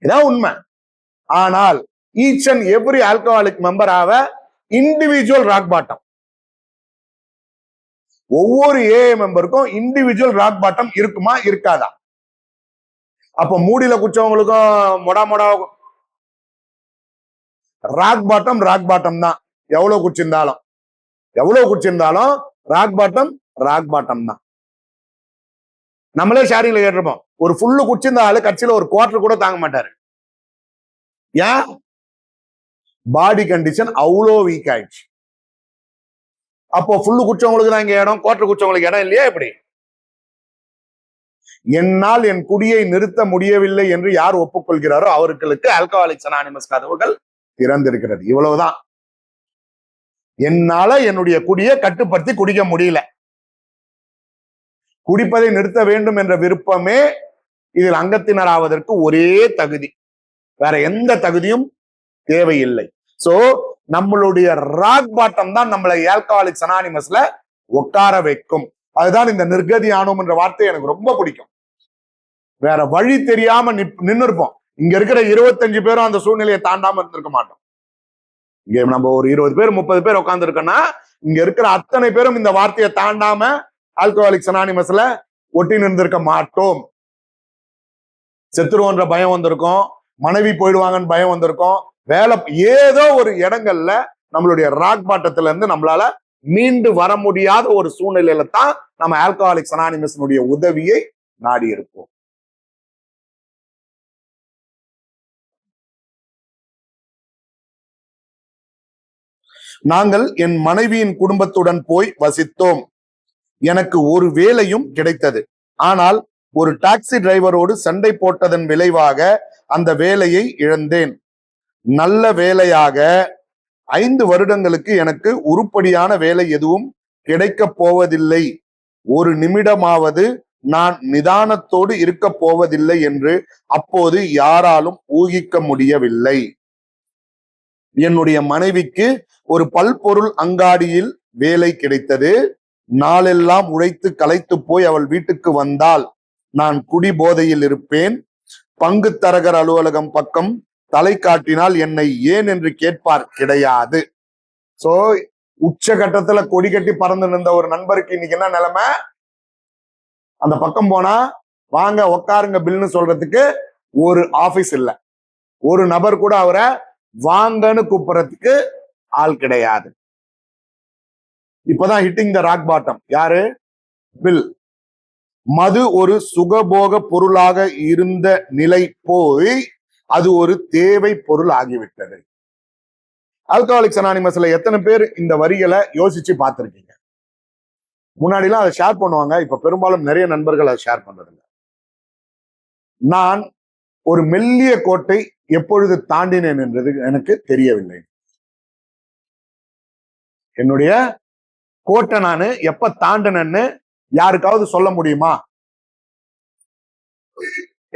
இதான் உண்மை. ஆனால் each and every alcoholic member ஆவ இண்டிவிஜுவல் ராக் பாட்டம். ஒவ்வொரு ஏஏ மெம்பருக்கும் இண்டிவிஜுவல் ராக் பாட்டம் இருக்குமா இருக்காதா? அப்ப மூடியில குச்சவங்களுக்கும் மொடா ராக் பாட்டம் தான். எவ்வளவு குடிச்சிருந்தாலும் ராக் பாட்டம் தான். நம்மளே ஷேரிங்ல கேட்டிருப்போம், ஒரு ஃபுல்லு குடிச்சிருந்த ஆளு கட்சியில ஒரு குவார்டர் கூட தாங்க மாட்டாரு. ஏன்? பாடி கண்டிஷன் அவ்வளோ வீக் ஆயிடுச்சு. அப்போ ஃபுல்லு குடிச்சவங்களுக்கு தான் இங்க இடம், குவார்டர் குடிச்சவங்களுக்கு இடம் இல்லையா? எப்படி? என்னால் என் குடியை நிறுத்த முடியவில்லை என்று யார் ஒப்புக்கொள்கிறாரோ அவர்களுக்கு ஆல்கஹாலிக்ஸ் அனானிமஸ் கதவுகள் திறந்திருக்கிறது. இவ்வளவுதான். என்னால என்னுடைய குடியை கட்டுப்படுத்தி குடிக்க முடியல, குடிப்பதை நிறுத்த வேண்டும் என்ற விருப்பமே இதில் அங்கத்தினர் ஆவதற்கு ஒரே தகுதி, வேற எந்த தகுதியும் தேவையில்லை. சோ நம்மளுடைய ராக் பாட்டம் தான் நம்மளை ஆல்கஹாலிக்ஸ் அனானிமஸ்ல உட்கார வைக்கும். அதுதான் இந்த நிர்கதி ஆனோம் என்ற வார்த்தை எனக்கு ரொம்ப பிடிக்கும். வேற வழி தெரியாம நின்னு இருப்போம். இங்க இருக்கிற 25 பேரும் அந்த சூழ்நிலையை தாண்டாம இருந்திருக்க மாட்டோம். இங்க நம்ம ஒரு 20 பேர் 30 பேர் உட்கார்ந்து இருக்கோம்னா, இங்க இருக்கிற அத்தனை பேரும் இந்த வார்த்தையை தாண்டாம ஆல்கஹாலிக்ஸ் அனானிமஸ்ல ஒட்டி நின்றுருக்க மாட்டோம். செத்துருவோன்ற பயம் வந்திருக்கும், மனைவி போயிடுவாங்கன்னு பயம் வந்திருக்கும், வேலை ஏதோ ஒரு இடங்கள்ல நம்மளுடைய ராக் பாட்டத்துல இருந்து நம்மளால மீண்டு வர முடியாத ஒரு சூழ்நிலையில தான் நம்ம ஆல்கஹாலிக்ஸ் அனானிமஸ்னுடைய உதவியை நாடி இருப்போம். நாங்கள் என் மனைவியின் குடும்பத்துடன் போய் வசித்தோம். எனக்கு ஒரு வேலையும் கிடைத்தது. ஆனால் ஒரு டாக்ஸி டிரைவரோடு சண்டை போட்டதன் விளைவாக அந்த வேலையை இழந்தேன். நல்ல வேலையாக 5 வருடங்களுக்கு எனக்கு உருப்படியான வேலை எதுவும் கிடைக்க போவதில்லை, ஒரு நிமிடமாவது நான் நிதானத்தோடு இருக்க போவதில்லை என்று அப்போது யாராலும் ஊகிக்க முடியவில்லை. என்னுடைய மனைவிக்கு ஒரு பல்பொருள் அங்காடியில் வேலை கிடைத்தது. நாளெல்லாம் உழைத்து களைத்து போய் அவள் வீட்டுக்கு வந்தால் நான் குடி போதையில் இருப்பேன். பங்கு தரகர் அலுவலகம் பக்கம் தலை காட்டினால் என்னை ஏன் என்று கேட்பார் கிடையாது. சோ உச்சகட்டத்துல கொடி கட்டி பறந்து நின்ற ஒரு நண்பருக்கு இன்னைக்கு என்ன நிலைமை? அந்த பக்கம் போனா வாங்க உட்காருங்க பில்னு சொல்றதுக்கு ஒரு ஆபீஸ் இல்ல, ஒரு நபர் கூட அவரை வாங்கன்னு கூப்பிடுறதுக்கு ஆள் கிடையாது. இப்பதான் ஹிட்டிங் த ராக் பாட்டம். யாரு? பில். மது ஒரு சுகபோக பொருளாக இருந்த நிலை போய் அது ஒரு தேவை பொருள் ஆகிவிட்டது. ஆல்கஹாலிக்ஸ் அனானிமஸ்ல எத்தனை பேர் இந்த வரிகளை யோசிச்சு பார்த்திருக்கீங்க? முன்னாடிலாம் அதை ஷேர் பண்ணுவாங்க, இப்ப பெரும்பாலும் நிறைய நண்பர்கள் அதை ஷேர் பண்றதில்லை. நான் ஒரு மெல்லிய கோட்டை எப்பொழுது தாண்டினேன் என்றது எனக்கு தெரியவில்லை. என்னுடைய கோட்டை நான் எப்ப தாண்டினேன்னு யாருக்காவது சொல்ல முடியுமா?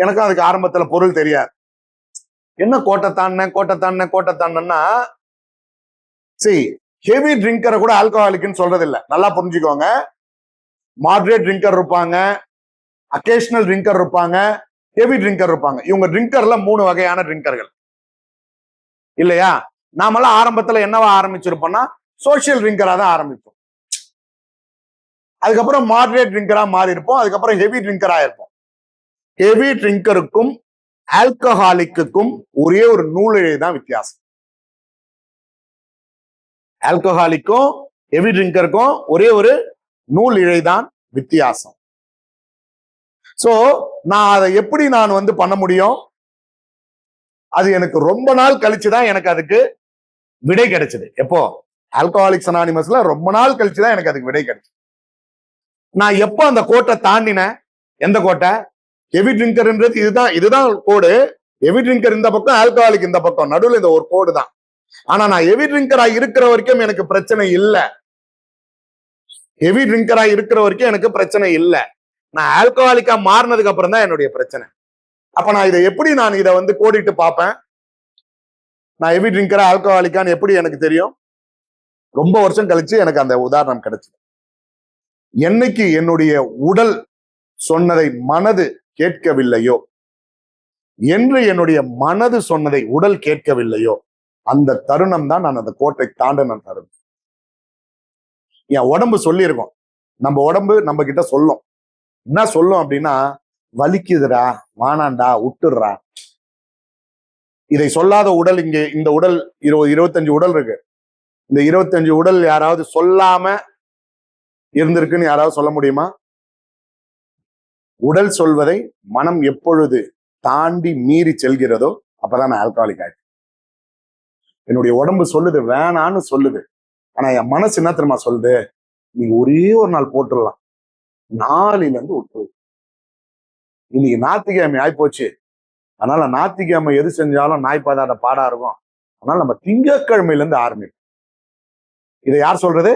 எனக்கும் அதுக்கு ஆரம்பத்துல பொருள் தெரியாது. என்ன கோட்டை தாண்டினா சரி, ஹெவி ட்ரிங்கரை கூட ஆல்கஹாலிக்னு சொல்றது இல்லை, நல்லா புரிஞ்சுக்கோங்க. மாடரேட் ட்ரிங்கர் இருப்பாங்க, அக்கேஷனல் ட்ரிங்கர் இருப்பாங்க, ஹெவி ட்ரிங்கர் இருப்பாங்க. இவங்க ட்ரிங்கர்ல 3 வகையான ட்ரிங்கர்கள் இல்லையா? நாமெல்லாம் ஆரம்பத்துல என்னவா ஆரம்பிச்சிருப்போம்னா சோசியல் ட்ரிங்கரா தான் ஆரம்பிப்போம். அதுக்கப்புறம் மாடரேட் ட்ரிங்கரா மாறி இருப்போம், அதுக்கப்புறம் ஹெவி ட்ரிங்கரா இருப்போம். ஹெவி ட்ரிங்கருக்கும் ஆல்கஹாலிக்கும் ஒரே ஒரு நூலிழை தான் வித்தியாசம். ஆல்கஹாலிக்கும் ஹெவி ட்ரிங்கருக்கும் ஒரே ஒரு நூல் இழைதான் வித்தியாசம். சோ நான் அதை எப்படி நான் வந்து பண்ண முடியும்? அது எனக்கு ரொம்ப நாள் கழிச்சுதான் எனக்கு அதுக்கு விடை கிடைச்சது. எப்போ? ஆல்கஹாலிக்ஸ் அனானிமஸ்ல ரொம்ப நாள் கழிச்சுதான் எனக்கு அதுக்கு விடை கிடைச்சது. நான் எப்போ அந்த கோட்டை தாண்டினேன்? எந்த கோட்டை? ஹெவி ட்ரிங்கர்ன்றது இதுதான் கோடு. ஹெவி ட்ரிங்கர் இந்த பக்கம், ஆல்கஹாலிக் இந்த பக்கம், நடுவில் இந்த ஒரு கோடு தான். ஆனா நான் ஹெவி ட்ரிங்கரா இருக்கிற வரைக்கும் எனக்கு பிரச்சனை இல்லை. ஹெவி ட்ரிங்கரா இருக்கிற வரைக்கும் எனக்கு பிரச்சனை இல்லை. நான் ஆல்கஹாலிக்கா மாறினதுக்கு அப்புறம் தான் என்னுடைய பிரச்சனை. அப்ப நான் இதை வந்து கோடிட்டு பார்ப்பேன். நான் ஹெவி ட்ரிங்கரா ஆல்கஹாலிக்கான்னு எப்படி எனக்கு தெரியும்? ரொம்ப வருஷம் கழிச்சு எனக்கு அந்த உதாரணம் கிடைச்சது. என்னைக்கு என்னுடைய உடல் சொன்னதை மனது கேட்கவில்லையோ, என்று என்னுடைய மனது சொன்னதை உடல் கேட்கவில்லையோ, அந்த தருணம் தான் நான் அந்த கோட்டை தாண்டின தருணம். என் உடம்பு சொல்லியிருக்கோம். நம்ம உடம்பு நம்ம கிட்ட சொல்லும். என்ன சொல்லும் அப்படின்னா, வலிக்குதுடா, வானாண்டா, விட்டுடுறா. இதை சொல்லாத உடல் இங்கே, இந்த உடல் 25 உடல் இருக்கு. இந்த 25 உடல் யாராவது சொல்லாம இருந்திருக்குன்னு யாராவது சொல்ல முடியுமா? உடல் சொல்வதை மனம் எப்பொழுது தாண்டி மீறி செல்கிறதோ அப்பதான் நான் ஆல்கஹாலிக் ஆயிட்டேன். என்னுடைய உடம்பு சொல்லுது, வேணான்னு சொல்லுது. ஆனா என் மனசு என்ன தெரியுமா சொல்லுது? நீ ஒரே ஒரு நாள் போட்டுடலாம், நாளையில இருந்து விட்டு. இன்னைக்கு ஞாயிற்றுக்கிழமை ஆயிப்போச்சு, அதனால ஞாயிற்றுக்கிழமை எது செஞ்சாலும் நாய் பாதாட பாடா இருக்கும். அதனால நம்ம திங்கட்கிழமையில இருந்து ஆரம்பிப்போம். இதை யார் சொல்றது?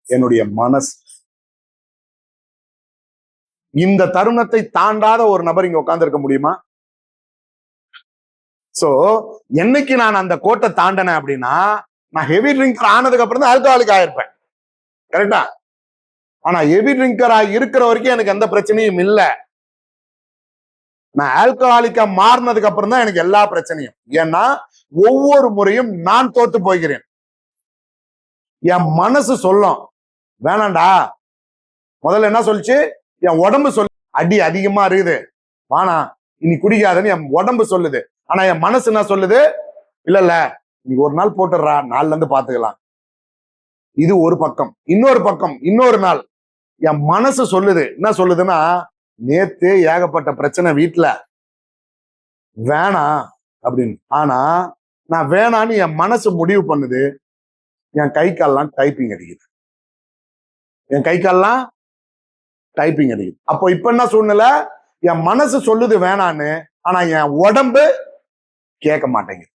என்னுடைய மனசு. இந்த தருணத்தை தாண்டாத ஒரு நபர் இங்க உட்கார்ந்து இருக்க முடியுமா? சோ என்னைக்கு நான் அந்த கோட்டை தாண்டனேன் அப்படின்னா, நான் ஹெவி ட்ரிங்கர் ஆனதுக்கு அப்புறம் தான் ஆல்கஹாலிக் ஆயிருப்பேன். கரெக்டா? ஆனா ஹெவி ட்ரிங்கரா இருக்கிற வரைக்கும் எனக்கு எந்த பிரச்சனையும் இல்லை. நான் ஆல்கஹாலிக்கா மாறினதுக்கு அப்புறம் தான் எனக்கு எல்லா பிரச்சனையும். ஏன்னா ஒவ்வொரு முறையும் நான் தோத்து போகிறேன். என் மனசு சொல்லும், வேணாண்டா. முதல்ல என்ன சொல்லிச்சு? என் உடம்பு சொல்லு, அடி அதிகமா இருக்குது, வானா இனி குடிக்காதுன்னு என் உடம்பு சொல்லுது. ஆனா என் மனசு என்ன சொல்லுது? இல்ல நீங்க ஒரு நாள் போட்டுடுறா, நாள்ல இருந்து பாத்துக்கலாம். இது ஒரு பக்கம். இன்னொரு பக்கம், இன்னொரு நாள் என் மனசு சொல்லுது. என்ன சொல்லுதுன்னா, நேத்து ஏகப்பட்ட பிரச்சனை வீட்டுல, வேணாம் அப்படின்னு. ஆனா நான் வேணான்னு என் மனசு முடிவு பண்ணுது. என் கை கால்லாம் டைப்பிங் அடிக்குது. என் கை கால்லாம் டைப்பிங் அடிக்குது. அப்போ இப்ப என்ன சூழ்நிலை? என் மனசு சொல்லுது வேணான்னு, ஆனா என் உடம்பு கேட்க மாட்டேங்குது.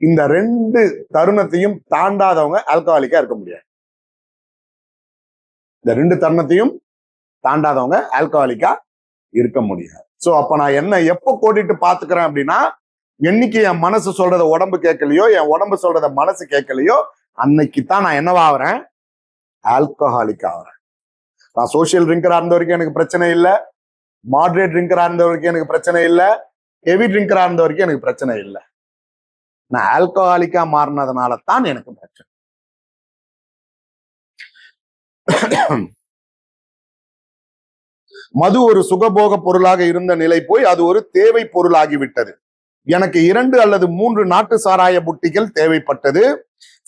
இந்த ரெண்டு தருணத்தையும் தாண்டாதவங்க ஆல்கஹாலிக்கா இருக்க முடியாது. இந்த ரெண்டு தருணத்தையும் தாண்டாதவங்க ஆல்கஹாலிக்கா இருக்க முடியாது. சோ அப்ப நான் என்ன எப்ப கோடிட்டு பாத்துக்கிறேன் அப்படின்னா, என்னைக்கு என் மனசு சொல்றத உடம்பு கேட்கலையோ, என் உடம்பு சொல்றத மனசு கேட்கலையோ, அன்னைக்கு தான் நான் என்னவாகிறேன்? ஆல்கஹாலிக் ஆகிறேன். நான் சோசியல் ட்ரிங்கரா இருந்த வரைக்கும் எனக்கு பிரச்சனை இல்லை. மாடரேட் ட்ரிங்கரா இருந்த வரைக்கும் எனக்கு பிரச்சனை இல்லை. ஹெவி ட்ரிங்கரா இருந்த வரைக்கும் எனக்கு பிரச்சனை இல்லை. நான் ஆல்கஹாலிக்கா மாறினதுனால தான் எனக்கு பிரச்சனை. மது ஒரு சுகபோக பொருளாக இருந்த நிலை போய் அது ஒரு தேவை பொருளாகிவிட்டது. எனக்கு 2 அல்லது 3 நாட்டு சாராய புட்டிகள் தேவைப்பட்டது.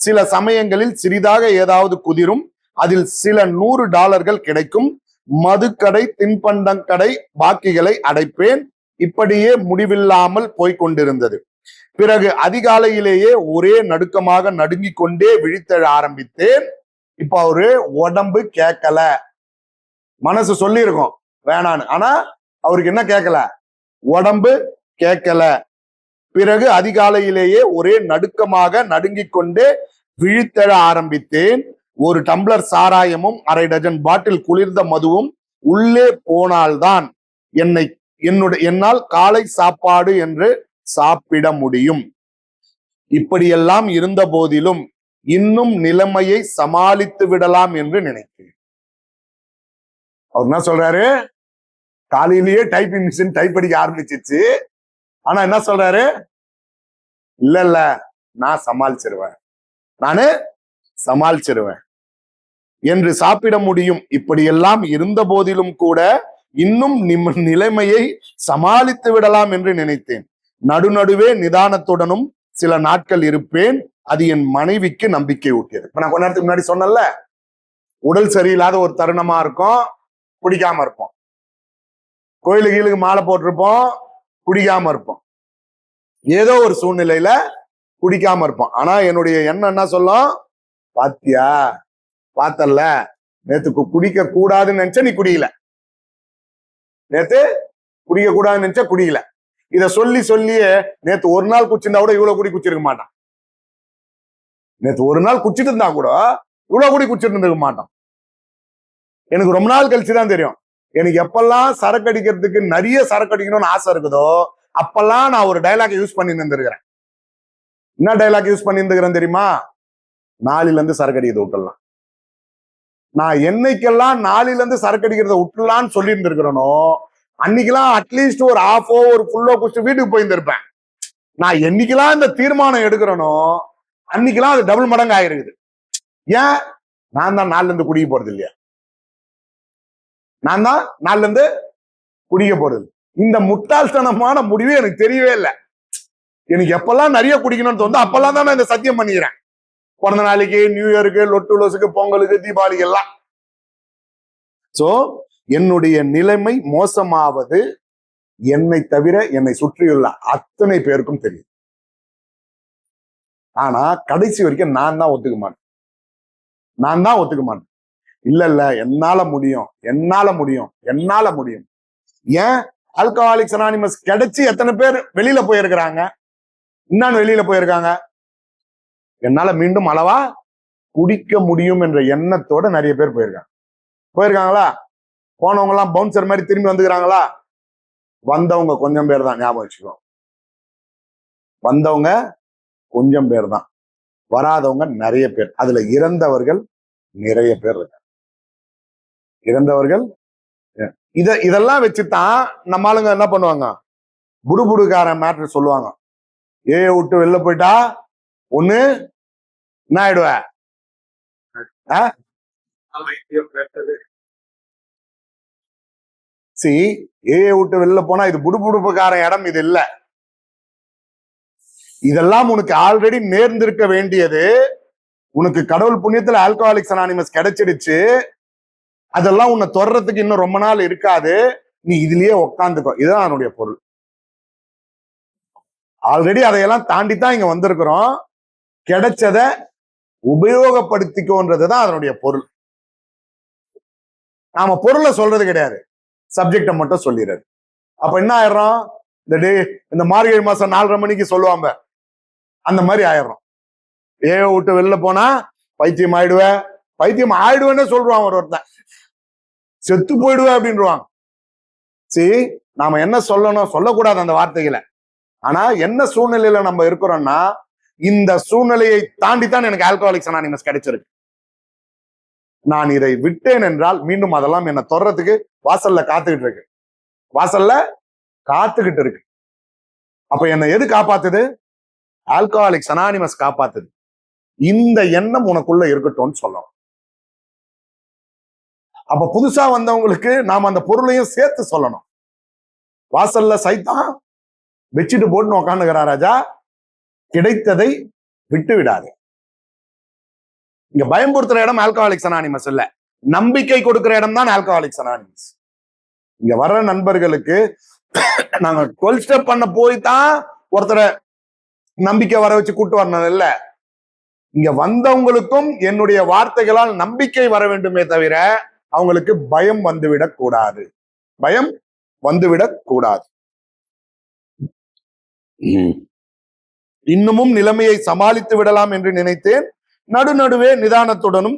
சில சமயங்களில் சிறிதாக ஏதாவது குதிரும், அதில் சில $100 கிடைக்கும். மதுக்கடை, தின்பண்டங்கடை பாக்கிகளை அடைப்பேன். இப்படியே முடிவில்லாமல் போய்கொண்டிருந்தது. பிறகு அதிகாலையிலேயே ஒரே நடுக்கமாக நடுங்கிக் கொண்டே விழித்தெழ ஆரம்பித்தேன். இப்ப அவரு உடம்பு கேட்கல, மனசு சொல்லி இருக்கும் வேணான்னு. ஆனா அவருக்கு என்ன கேட்கல? உடம்பு கேட்கல. பிறகு அதிகாலையிலேயே ஒரே நடுக்கமாக நடுங்கிக் கொண்டே விழித்தெழ ஆரம்பித்தேன். ஒரு டம்ளர் சாராயமும் 1/2 டஜன் பாட்டில் குளிர்ந்த மதுவும் உள்ளே போனால்தான் என்னால் காலை சாப்பாடு என்று சாப்பிட முடியும். இப்படியெல்லாம் இருந்த போதிலும் இன்னும் நிலைமையை சமாளித்து விடலாம் என்று நினைத்தேன். அவர் என்ன சொல்றாரு? காலையிலேயே டைப்பிங் மிஷின் டைப் அடிக்க ஆரம்பிச்சிச்சு. ஆனா என்ன சொல்றாரு? இல்ல நான் சமாளிச்சிருவேன் என்று சாப்பிட முடியும். இப்படியெல்லாம் இருந்த போதிலும் கூட இன்னும் நிலைமையை சமாளித்து விடலாம் என்று நினைத்தேன். நடுநடுவே நிதானத்துடனும் சில நாட்கள் இருப்பேன், அது என் மனைவிக்கு நம்பிக்கை ஊட்டியது. இப்ப நான் கொஞ்ச நேரத்துக்கு முன்னாடி சொன்னேன்ல, உடல் சரியில்லாத ஒரு தருணமா இருக்கும், குடிக்காம இருப்போம். கோயிலுக்கு கீழுக்கு மாலை போட்டிருப்போம், குடிக்காம இருப்போம். ஏதோ ஒரு சூழ்நிலையில குடிக்காம இருப்போம். ஆனா என்னுடைய எண்ணம் என்ன சொல்லும், பாத்தியா பார்த்தல்ல, நேத்து குடிக்க கூடாதுன்னு நினைச்சா நீ குடிக்கல, நேத்து குடிக்க கூடாதுன்னு நினைச்சா குடிக்கல. இத சொல்லி சொல்லியே நேத்து ஒரு நாள் குச்சிருந்தா கூட இவ்வளவு குடி குச்சிருக்க மாட்டான். நேத்து ஒரு நாள் குச்சிட்டு இருந்தா கூட இவ்வளவு குடி குச்சிட்டு இருந்திருக்க மாட்டான். எனக்கு ரொம்ப நாள் கழிச்சுதான் தெரியும், எனக்கு எப்பெல்லாம் சரக்கு அடிக்கிறதுக்கு நிறைய சரக்கு அடிக்கணும்னு ஆசை இருக்குதோ அப்பெல்லாம் நான் ஒரு டைலாக் யூஸ் பண்ணி இருந்திருக்கிறேன். என்ன டைலாக் யூஸ் பண்ணி இருந்துக்கிறேன் தெரியுமா? நாளில இருந்து சரக்கு அடிக்கிறத விட்டுலாம். நான் என்னைக்கெல்லாம் நாளில இருந்து சரக்கு அடிக்கிறத விட்டுலான்னு சொல்லி இருந்திருக்கிறேனோ அன்னைக்கெல்லாம் அட்லீஸ்ட் ஒரு ஹாஃபோ ஒரு ஃபுல்லோ குடிச்சு வீட்டுக்கு போயிருந்திருப்பேன். நான் என்னைக்கெல்லாம் இந்த தீர்மானம் எடுக்கிறேனோ அன்னைக்கெல்லாம் அது டபுள் மடங்கு ஆயிருக்குது. ஏன்? நான் தான் நாள்ல இருந்து குடிக்க போறது இல்லையா, நான் தான் நாள்ல இருந்து குடிக்க போறது. இந்த முட்டாள்தனமான முடிவே எனக்கு தெரியவே இல்லை. எனக்கு எப்பெல்லாம் நிறைய குடிக்கணும்னு தோணுது அப்பெல்லாம் தான் நான் இந்த சத்தியம் பண்ணிக்கிறேன். பிறந்த நாளைக்கு, நியூ இயருக்கு, லொட்டு லோசுக்கு, பொங்கலுக்கு, தீபாவளிக்கு எல்லாம். சோ என்னுடைய நிலைமை மோசமாவது என்னை தவிர என்னை சுற்றியுள்ள அத்தனை பேருக்கும் தெரியும். ஆனா கடைசி வரைக்கும் நான் தான் ஒத்துக்க மாட்டேன். இல்ல என்னால முடியும், என்னால முடியும். ஏன்? ஆல்கஹாலிக்ஸ் அனானிமஸ் கிடைச்சு எத்தனை பேர் வெளியில போயிருக்கிறாங்க, இன்னும் வெளியில போயிருக்காங்க. என்னால மீண்டும் அளவா குடிக்க முடியும் என்ற எண்ணத்தோட நிறைய பேர் போயிருக்காங்களா? போனவங்க எல்லாம் பவுன்சர் மாதிரி திரும்பி வந்துக்கிறாங்களா? வந்தவங்க கொஞ்சம் பேர் தான், ஞாபகம் வச்சுக்கோ. வந்தவங்க கொஞ்சம் பேர் தான், வராதவங்க நிறைய பேர். அதுல இறந்தவர்கள் நிறைய பேர் இருக்காங்க. இறந்தவர்கள் இதெல்லாம் வச்சுதான் நம்ம ஆளுங்க என்ன பண்ணுவாங்க, புடுபுடுக்காரன் மேட்டர் சொல்லுவாங்க. விட்டு வெளில போயிட்டா ஒண்ணு என்ன ஆயிடுவ, விட்டு வெளில போனா இது புடுபுடுப்புக்கார இடம், இது இல்ல. இதெல்லாம் உனக்கு ஆல்ரெடி நேர்ந்திருக்க வேண்டியது. உனக்கு கடவுள் புண்ணியத்துல ஆல்கஹாலிக்ஸ் அனானிமஸ் கிடைச்சிடுச்சு. அதெல்லாம் உன்னை தொடர்றதுக்கு இன்னும் ரொம்ப நாள் இருக்காது. நீ இதுலயே உட்காந்துக்கோ. இதுதான் அதனுடைய பொருள். ஆல்ரெடி அதையெல்லாம் தாண்டித்தான் இங்க வந்திருக்கிறோம். கிடைச்சத உபயோகப்படுத்திக்கோன்றதுதான் அதனுடைய பொருள். நாம பொருளை சொல்றது கிடையாது, சப்ஜெக்ட மட்டும் சொல்லிடுறது. அப்ப என்ன ஆயிடுறோம், இந்த மார்கழி மாசம் 4:30 மணிக்கு சொல்லுவாங்க, அந்த மாதிரி ஆயிடுறோம். விட்டு வெளில போனா பைத்தியம் ஆயிடுவேன்னு சொல்றான் ஒருத்தன். செத்து போயிடுவேன் அப்படின்றாங்க. சரி, நாம என்ன சொல்லணும், சொல்லக்கூடாது அந்த வார்த்தைகளை. ஆனா என்ன சூழ்நிலையில நம்ம இருக்கிறோம்னா, இந்த சூழ்நிலையை தாண்டித்தான் எனக்கு ஆல்கஹாலிக்ஸ் அனானிமஸ் கிடைச்சிருக்கு. நான் இதை விட்டேன் என்றால் மீண்டும் அதெல்லாம் என்ன தொடர்றதுக்கு வாசல்ல காத்துக்கிட்டு இருக்கு. அப்ப என்ன எது காப்பாத்துது? Alcoholics anonymous காப்பாத்துது. இந்த எண்ணம் உனக்குள்ள இருக்கட்டும்னு சொல்லலாம். அப்ப புதுசா வந்தவங்களுக்கு நாம அந்த பொருளையும் சேர்த்து சொல்லணும். வாசல்ல சைத்தான் வச்சுட்டு போட்டு உக்காந்துக்கிறா ராஜா, கிடைத்ததை விட்டு விடாது. இங்க பயம்புறுத்துற இடம் ஆல்கஹாலிக்ஸ் அனானிமஸ் இல்ல, நம்பிக்கை கொடுக்கிற இடம் தான் ஆல்கஹாலிக்ஸ் அனானிமஸ். இங்க வர்ற நண்பர்களுக்கு நாங்க 12 ஸ்டெப் பண்ண போய்தான் ஒருத்தரை நம்பிக்கை வர வச்சு கூட்டு வரணும் இல்ல. இங்க வந்தவங்களுக்கும் என்னுடைய வார்த்தைகளால் நம்பிக்கை வர வேண்டுமே தவிர அவங்களுக்கு பயம் வந்துவிடக் கூடாது. இன்னமும் நிலைமையை சமாளித்து விடலாம் என்று நினைத்தேன். நடுநடுவே நிதானத்துடனும்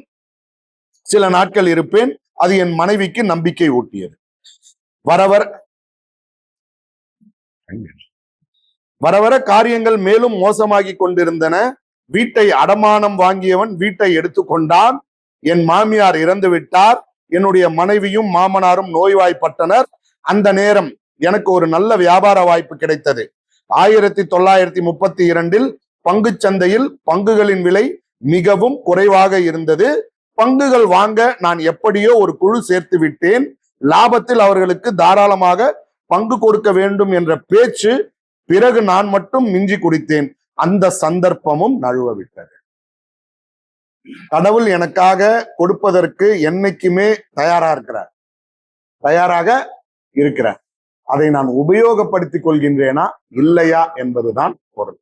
சில நாட்கள் இருப்பேன், அது என் மனைவிக்கு நம்பிக்கை ஊட்டியது. வர காரியங்கள் மேலும் மோசமாகி கொண்டிருந்தன. வீட்டை அடமானம் வாங்கியவன் வீட்டை எடுத்துக்கொண்டான். என் மாமியார் இறந்து விட்டார். என்னுடைய மனைவியும் மாமனாரும் நோய்வாய்ப்பட்டனர். அந்த நேரம் எனக்கு ஒரு நல்ல வியாபார வாய்ப்பு கிடைத்தது. 1932 பங்கு சந்தையில் பங்குகளின் விலை மிகவும் குறைவாக இருந்தது. பங்குகள் வாங்க நான் எப்படியோ ஒரு குழு சேர்த்து விட்டேன். லாபத்தில் அவர்களுக்கு தாராளமாக பங்கு கொடுக்க வேண்டும் என்ற பேச்சு. பிறகு நான் மட்டும் மிஞ்சி குடித்தேன். அந்த சந்தர்ப்பமும் நழுவ விட்டது. கடவுள் எனக்காக கொடுப்பதற்கு என்னைக்குமே தயாராக இருக்கிறார். அதை நான் உபயோகப்படுத்திக் கொள்கின்றேனா இல்லையா என்பதுதான் பொருள்.